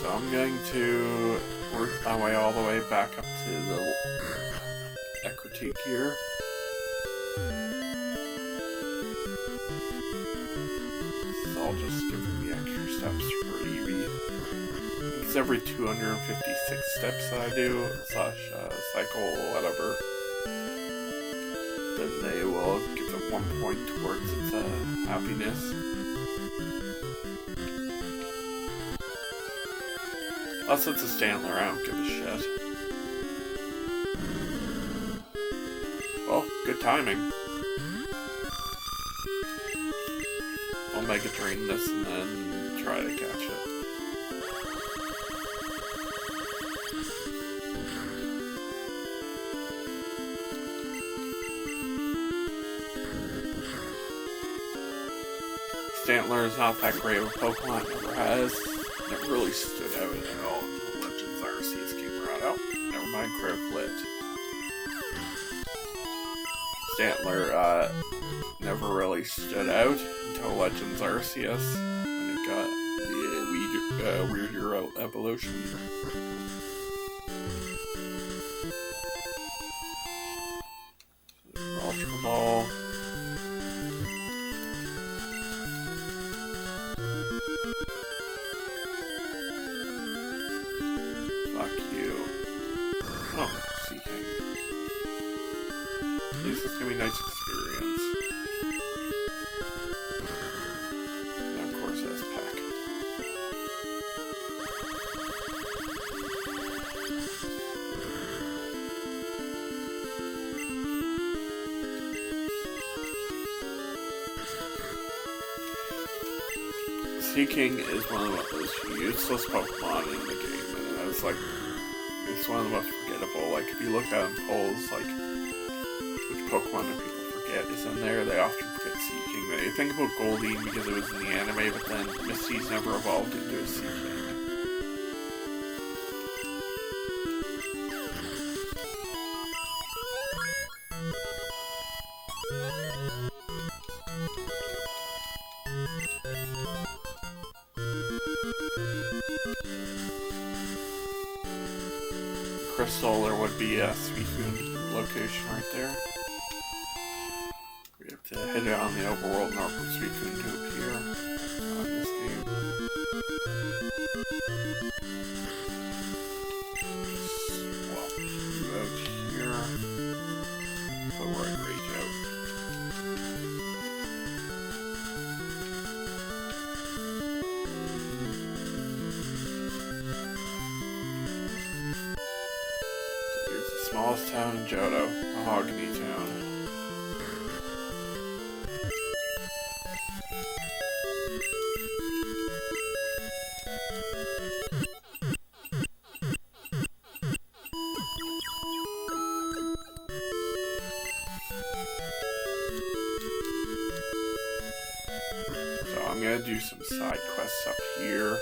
Speaker 1: So I'm going to work my way all the way back up to the ecrutek here. So I'll just give them the extra steps for Eevee. It's every 256 steps that I do, slash cycle, whatever. Then they will give it 1 point towards its happiness. Unless it's a Stantler, I don't give a shit. Well, good timing. I'll Mega Drain this and then try to catch it. Stantler is not that great of a Pokemon, never has. Never really stood out at all until Legends Arceus came around. Oh, never mind, Critical Lit. Stantler never really stood out until Legends Arceus when it got the Weird Euro evolution. Ultra Ball. This is gonna be a nice experience. And of course, it has Pack. Seaking is one of the most useless Pokemon in the game, and it's like, it's one of the most forgettable. Like, if you look at polls, like, Pokemon that people forget is in there, they often forget Seaking. They think about Goldeen because it was in the anime, but then Misty's never evolved into a Seaking. Crystal, there would be a Suicune location right there. We have to hit it on the overworld in order for Suicune to appear. smallest town in Johto, Mahogany Town. So I'm gonna do some side quests up here.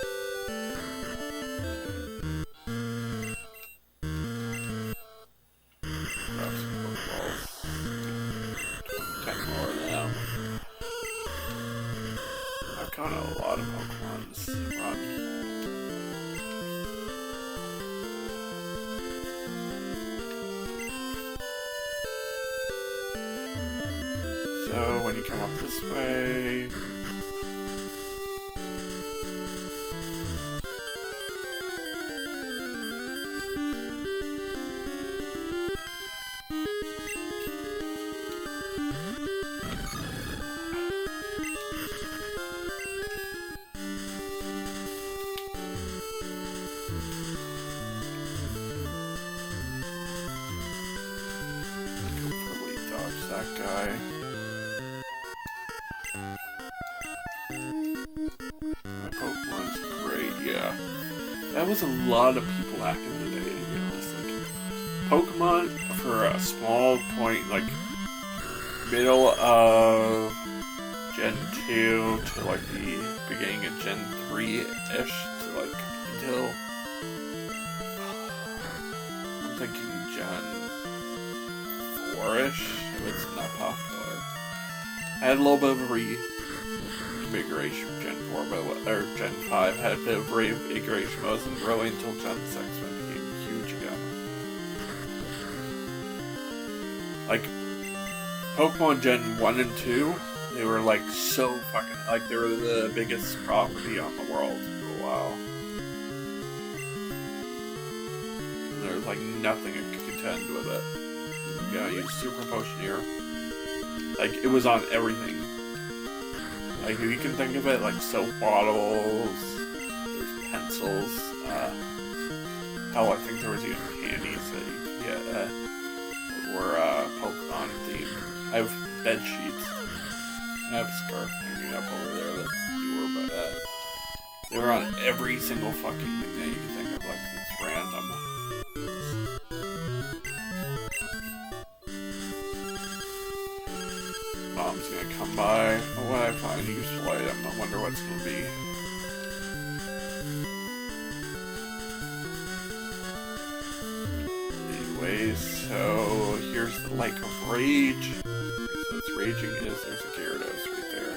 Speaker 1: Grab some Pokeballs. 10 more of them. I've got a lot of Pokemon this run. So when you come up this way, probably dodge that guy. My Pokemon's great, yeah. That was a lot of people back in the day, to be honest. Like, Pokemon, for a small point, like, middle of Gen 2 to, like, the beginning of Gen 3-ish to, like, until, I'm thinking Gen 4-ish, it was not popular. I had a little bit of a reconfiguration from Gen 4, or Gen 5, had a bit of reinvigoration, but it wasn't really until Gen 6 when it became huge again. Like, Pokemon Gen 1 and 2, they were like so fucking, like they were the biggest property on the world for a while. And there was like nothing that could contend with it. You gotta use Super Potion here. Like, it was on everything. Like, if you can think of it, like soap bottles, there's pencils, hell, I think there was even candies that you could get, that were, Pokemon themed. I have bed sheets. I have a scarf hanging up over there that's newer, but, they were on every single fucking thing that you can think of, like, it's random. Mom's gonna come by. When I find a useful item, I wonder what's gonna be. Anyways, so here's the Lake of Rage. So it's raging is there's a Gyarados right there.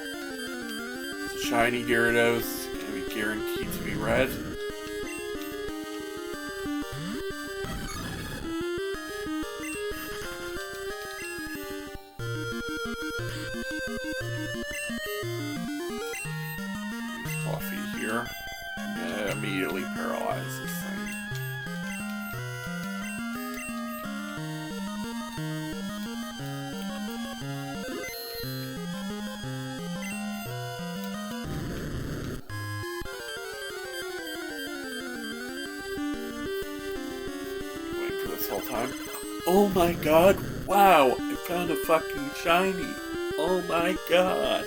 Speaker 1: It's a shiny Gyarados, gonna be guaranteed to be red. Fluffy here. I'm gonna immediately paralyze this thing. Waiting for this whole time. Oh my god! Wow! I found a fucking shiny! Oh my god!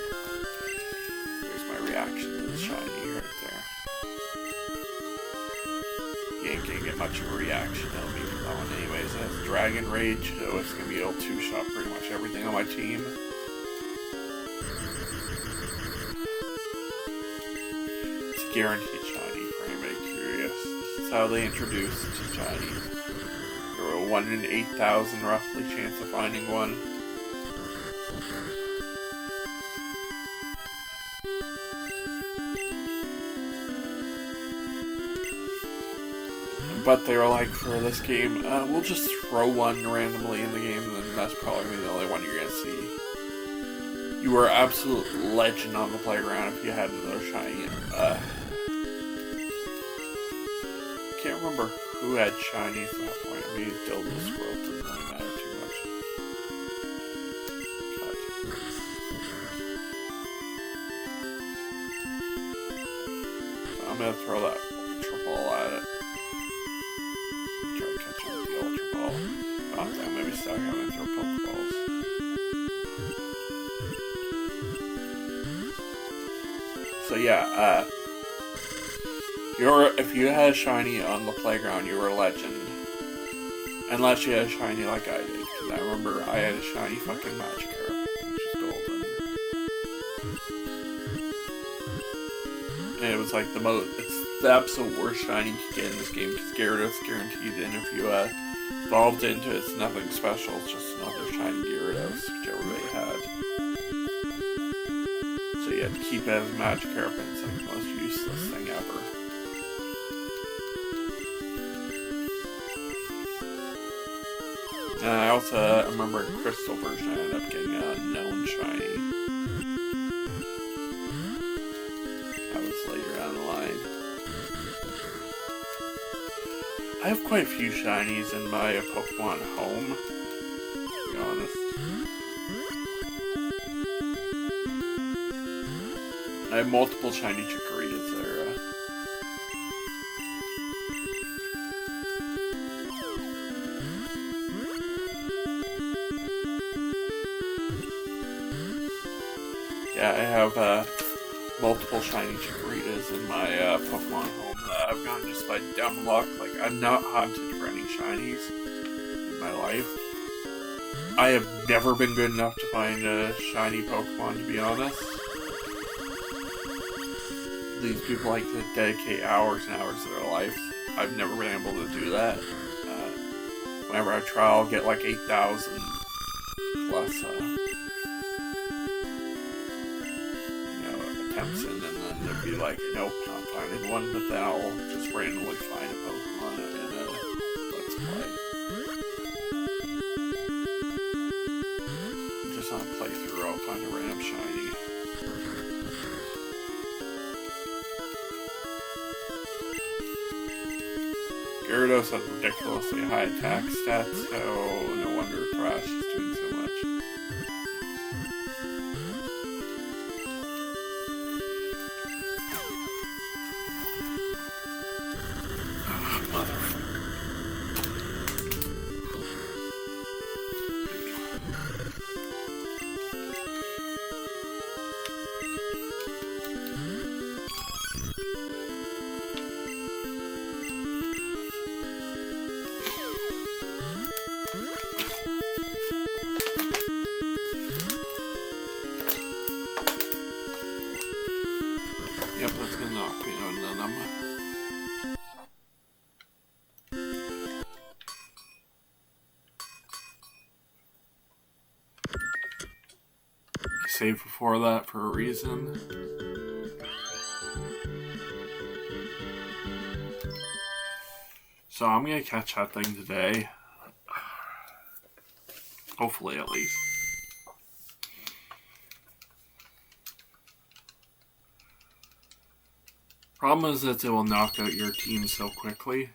Speaker 1: There's my reaction to the shiny right there. You ain't gonna get much of a reaction out of me from that one anyways. It has Dragon Rage, so it's gonna be able to two-shot pretty much everything on my team. It's guaranteed shiny for anybody curious. This is how they introduced shinies. There were a 1 in 8,000 roughly chance of finding one. But they were like, for this game, we'll just throw one randomly in the game, and then that's probably the only one you're gonna see. You were an absolute legend on the playground if you had another shiny. Can't remember who had shinies at that point. Maybe Dildo Squirrel doesn't really matter too much. So I'm gonna throw that Ultra Ball at it. Try to catch it with the Ultra Ball. Oh, damn, maybe stuck having throw Pokeballs. So yeah, if you had a shiny on the playground, you were a legend. Unless you had a shiny like I did, because I remember I had a shiny fucking Magikarp, which is golden. And it was like it's the absolute worst shiny you could get in this game, because Gyarados guaranteed, and if you evolved into it, it's nothing special, it's just another shiny Gyarados, which everybody had. So you had to keep it as Magikarp, and it's like the most useless thing ever. And I also remember in Crystal version I ended up getting a known shiny. That was later down the line. I have quite a few shinies in my Pokemon home, to be honest. I have multiple shiny Gyrados there. Yeah, I have multiple shiny Gyrados in my Pokemon home that I've gotten just by dumb luck. Like, I've not hunted for any shinies in my life. I have never been good enough to find a shiny Pokemon, to be honest. These people like to dedicate hours and hours of their life. I've never been able to do that. Whenever I try, I'll get like 8,000 plus attempts in, and then there'd be like, nope, not finding one, but then I'll just randomly find a Pokemon in a Let's Play. Just on a playthrough, I'll find a random shiny. Gyarados has ridiculously high attack stats, so no wonder Thrash is doing so much. Yep, that's gonna knock me out, and then I'm... I saved before that for a reation. So I'm gonna catch that thing today. Hopefully, at least. Problem is that it will knock out your team so quickly.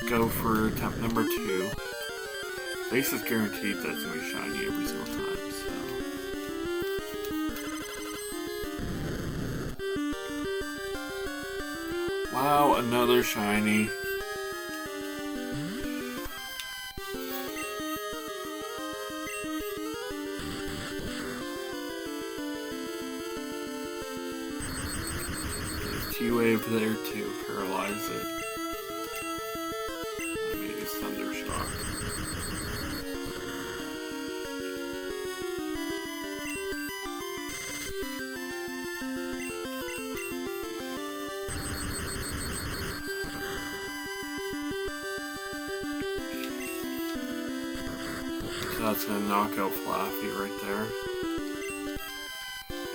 Speaker 1: Go for attempt number 2. Base is guaranteed that it's going to be shiny every single time, so... Wow, another shiny. T-Wave there to paralyze it. Thundershock. That's gonna knock out Flaffy right there.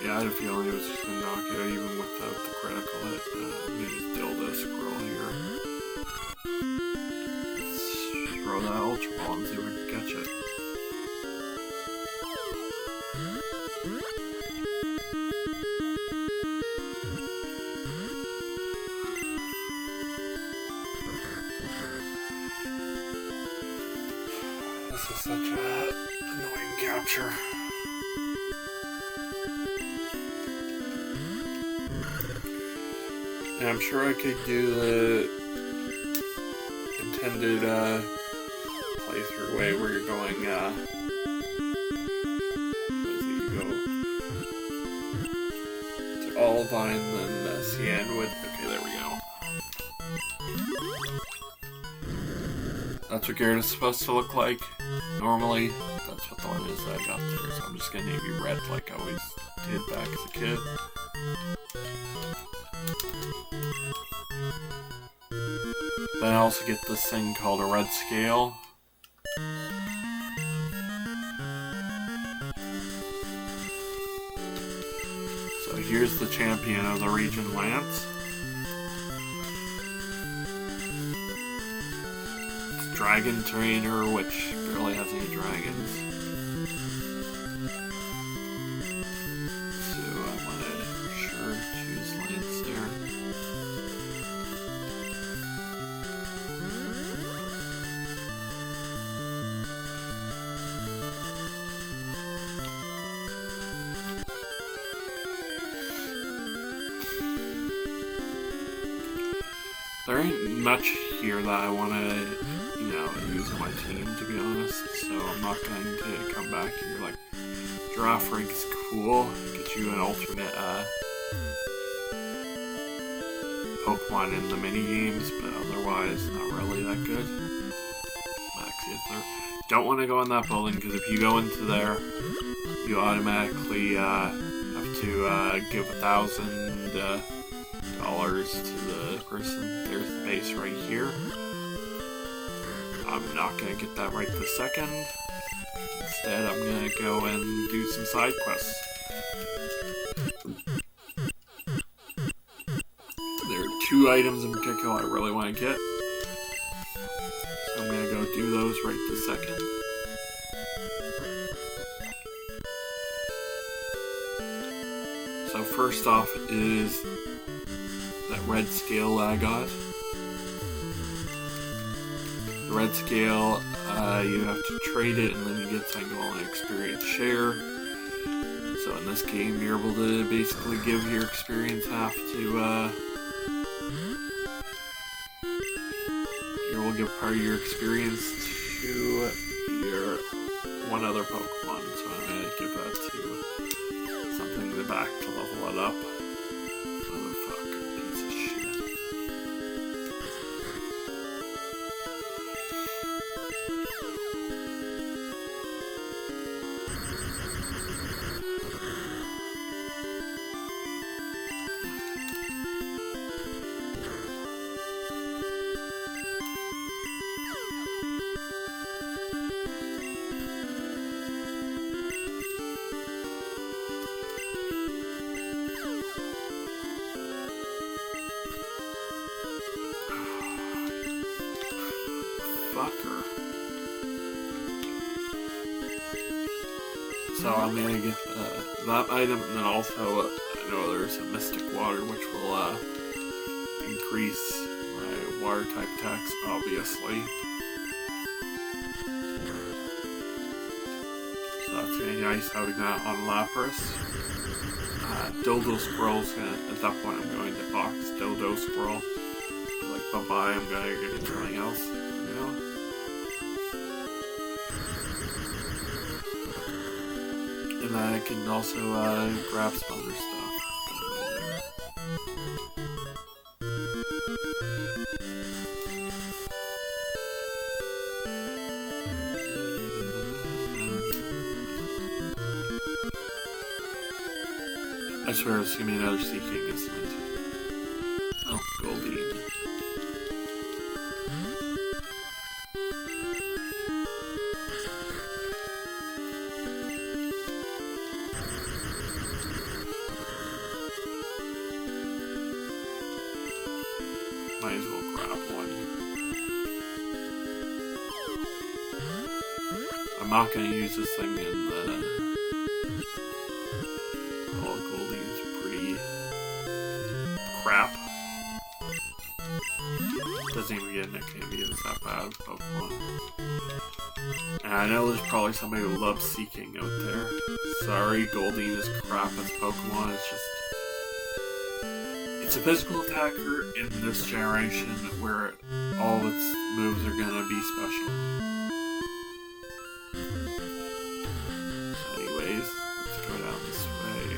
Speaker 1: Yeah, I had a feeling it was just gonna knock it out even without the critical hit. I'm gonna use Dildo Squirrel here. Let's throw that Ultra Ball and see if we can catch it. This is such a annoying capture. And I'm sure I could do the intended playthrough way where you're going, you go to Olivine, then Cyanwood. Okay, there we go. That's what Gyrados is supposed to look like. Normally, that's what the one is that I got there. So I'm just gonna name you Red like I always did back as a kid. Then I also get this thing called a red scale. So here's the champion of the region, Lance. It's Dragon Trainer, which barely has any dragons. So I want to sure choose Lance there. There ain't much here that I want to, use on my team, to be honest, so I'm not going to come back here. Like, Giraffe Rank is cool, get you an alternate, Pokemon in the mini-games, but otherwise, not really that good. Maxi, don't want to go in that building, because if you go into there, you automatically, have to, give $1,000, to the person. There's the base right here. I'm not gonna get that right this second. Instead, I'm gonna go and do some side quests. There are 2 items in particular I really want to get. So I'm gonna go do those right this second. So first off is that red scale that I got. The red scale, you have to trade it and then you get something called an experience share. So in this game, you're able to basically give your experience half to, you will give part of your experience to your one other Pokemon. So I'm going to give that to something in the back to level it up. Fucker. So I'm gonna get that item, and then also I know there's a Mystic Water which will increase my water type attacks, obviously. So that's gonna be nice having that on Lapras. Dildo Squirrel's gonna, at that point I'm going to box Dildo Squirrel. Like, bye-bye, I'm gonna get something else. And then I can also grab some other stuff. I swear it's gonna be another Sea King, isn't it? Oh, Goldie. Might as well grab one. I'm not going to use this thing in the... Oh, Goldie is pretty crap. Doesn't even get a nickname because it's that bad of Pokemon. And I know there's probably somebody who loves Seeking out there. Sorry, Goldie is crap as Pokemon. It's just... It's a physical attacker in this generation where all its moves are going to be special. Anyways, let's go down this way.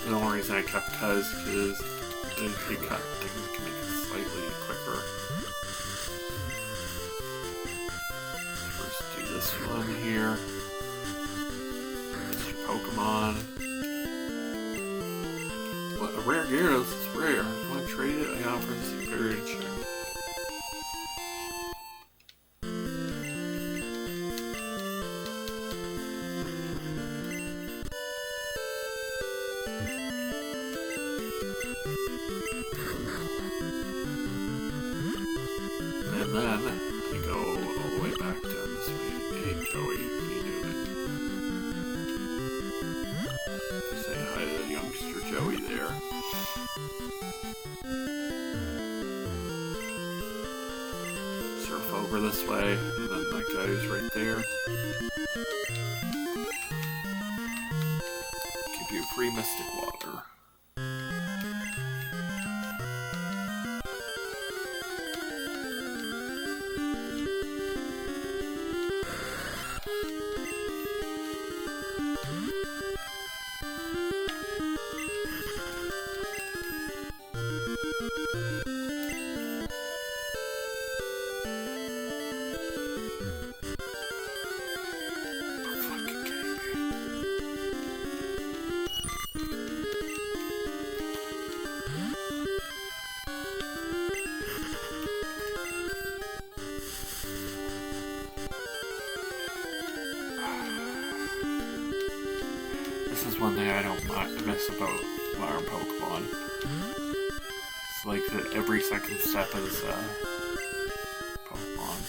Speaker 1: The only reason I kept Cuz because if you cut things, can make it slightly quicker. First do this one here. Mr. Pokemon. What, a rare Gyarados? It's rare. You want to trade it? I got it for the superior insurance. And then I go all the way back down this way. Hey Joey, what are you doing? Say hi to the youngster Joey there. Surf over this way, and then that guy's right there. Give you free Mystic Water. This is one thing I don't miss about modern Pokemon. It's like that every second step is Pokemon.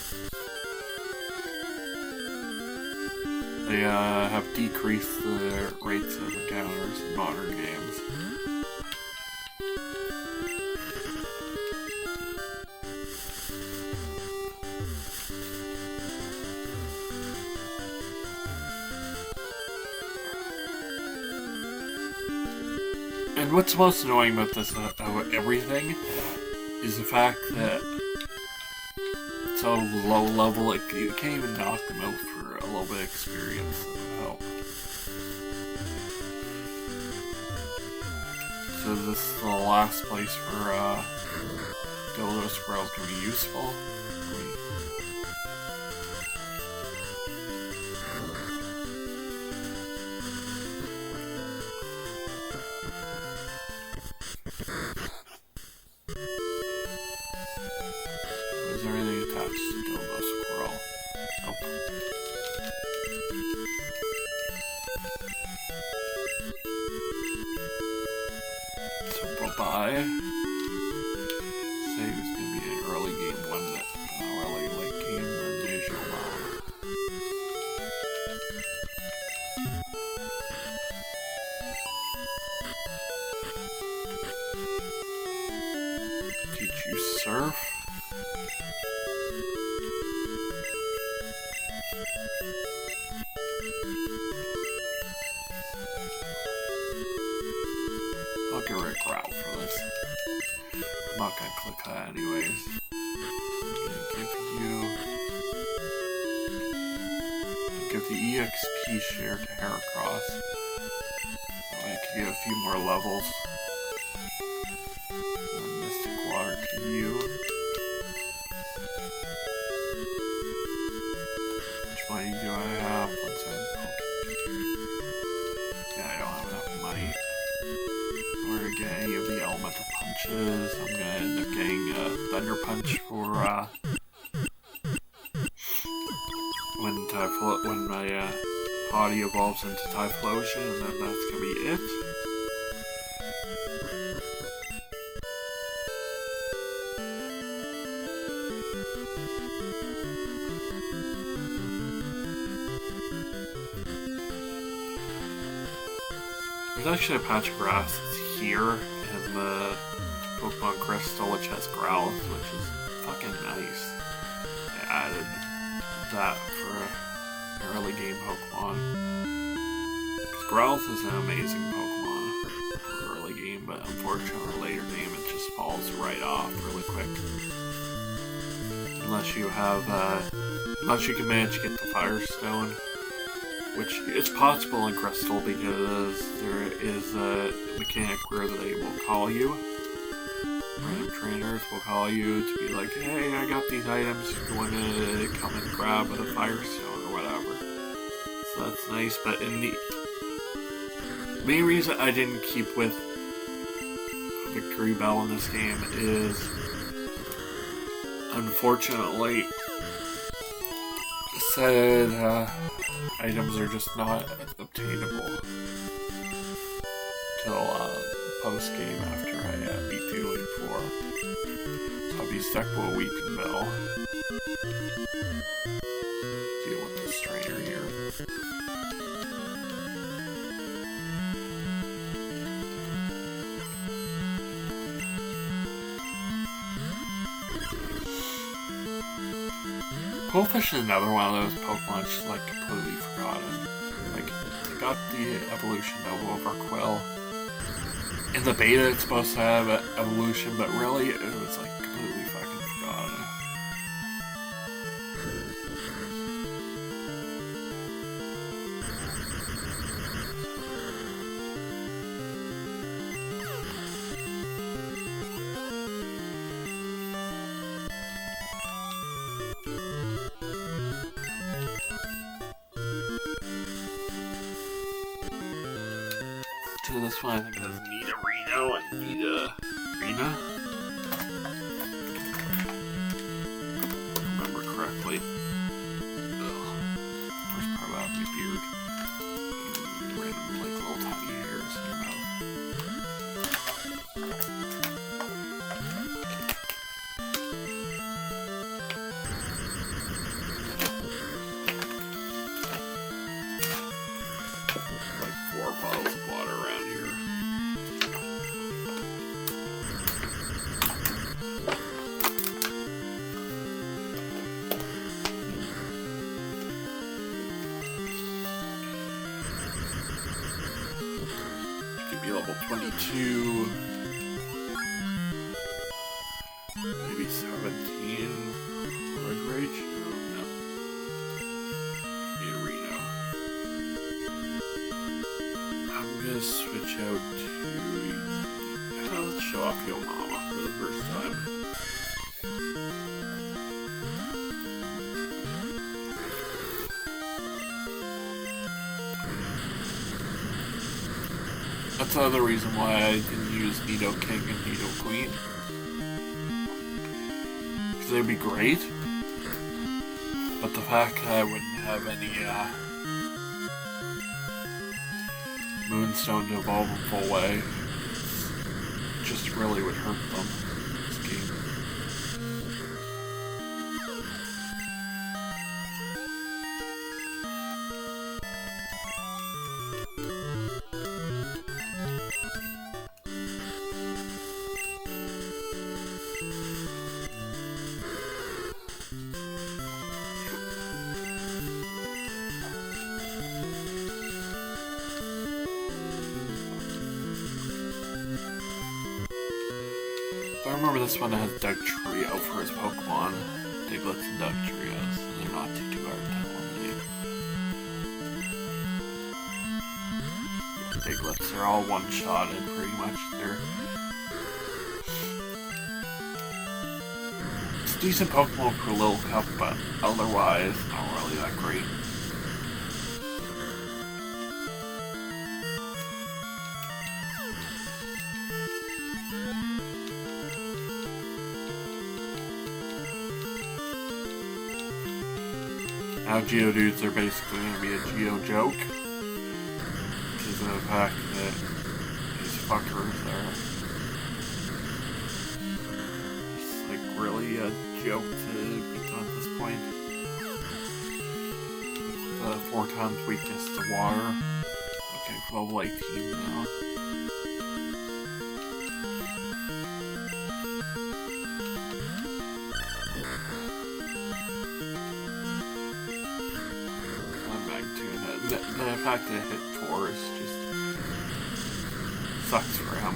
Speaker 1: They have decreased the rates of encounters in modern games. And what's most annoying about this, everything, is the fact that it's so low level, you can't even knock them out for a little bit of experience that would help. So this is the last place where Dildo Squirrels can be useful. Is there anything attached to Dildo Squirrel? Nope. So bye-bye. Say it's gonna be an early game one, early late game than usual. Teach you surf. I'll get rid of Growl for this. I'm not gonna click that anyways. I'll give the EXP share to Heracross. I can get a few more levels. And Mystic Water to you. Which money do I have? What's that? Yeah, I don't have enough money in order to get any of bunch of punches. I'm gonna end up getting Thunder Punch for when my body evolves into Typhlosion, and then that's gonna be it. There's actually a patch of grass that's here in the Pokemon Crystal, which has Growlithe, which is fucking nice. I added that for early game Pokemon. Because Growlithe is an amazing Pokemon for early game, but unfortunately later game it just falls right off really quick. Unless you can manage to get the Firestone. Which is possible in Crystal because there is a mechanic where they will call you. Random trainers will call you to be like, hey, I got these items, you want to come and grab a Firestone or whatever. So that's nice, but in the main reason I didn't keep with Victory Bell in this game is, unfortunately, said items are just not obtainable till post game after I beat the Elite Four. So I'll be stuck with a Weeping Bell. Deal with this trainer here. Quillfish is another one of those Pokemon just like completely forgotten. Like, they got the evolution Nova over Quill. In the beta it's supposed to have an evolution, but really it was like completely fucking forgotten. To this one, I think it has Nidorino and Nidorina. If I remember correctly. Worst part about your beard. Random, like, little tiny hairs in your mouth. Like 4 bottles of water around here. Could be level 22, maybe 17. Red Rage? No. Reno. I'm gonna switch out to. Let's show off Yo Mama for the first time. That's another reason why I didn't use Nido King and Nido Queen. Because they'd be great. But the fact that I wouldn't have any Moonstone to evolve in full way just really would hurt them in this game. I remember this one has Doug Trio for his Pokemon. Diglets and Doug Trios. And they're not too hard to eliminate. Diglets are all one-shotted pretty much. It's a decent Pokemon for Little Cup, but otherwise not really that great. Now Geodudes are basically going to be a Geo joke. Because of the fact that these fuckers are just like really a joke to beat at this point. 4 times weakness to water. Okay, level 18 now. The fact that it hit 4 is just sucks for him.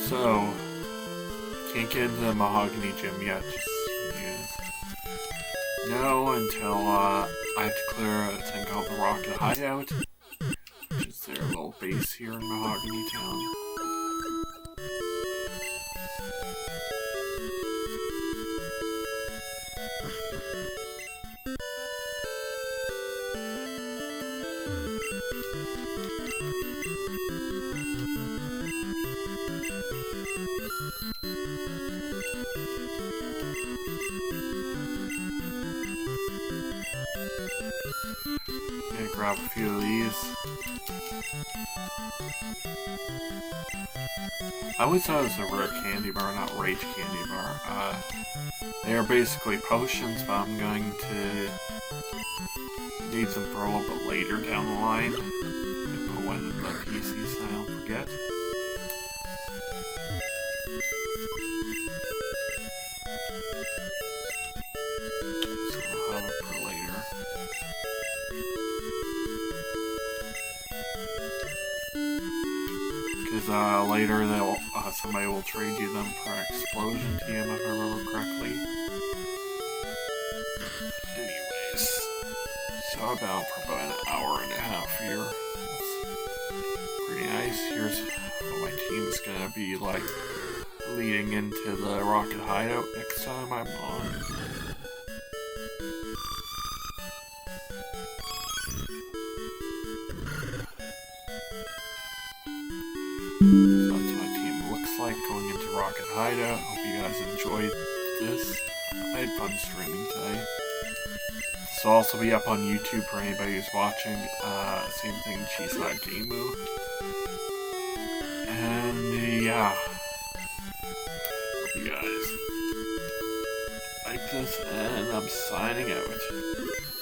Speaker 1: So, can't get into the Mahogany Gym yet, just no until I have to clear a thing called the Rocket Hideout, which is their little base here in Mahogany Town. Gonna grab a few of these. I always thought it was a rare candy bar, not rage candy bar. They are basically potions, but I'm going to need them for a little bit later down the line. When the PCs I don't forget. So we'll have it for later. Because later they'll somebody will trade you them for explosion TM if I remember correctly. Anyways, so about for about an hour and a half here. That's pretty nice. Here's what my team's gonna be like leading into the Rocket Hideout next time I'm on. So that's what my team looks like going into Rocket Hideout. Hope you guys enjoyed this. I had fun streaming today. This will also be up on YouTube for anybody who's watching. Same thing, Cheeseside Gameu. And yeah. Hope you guys like this, and I'm signing out.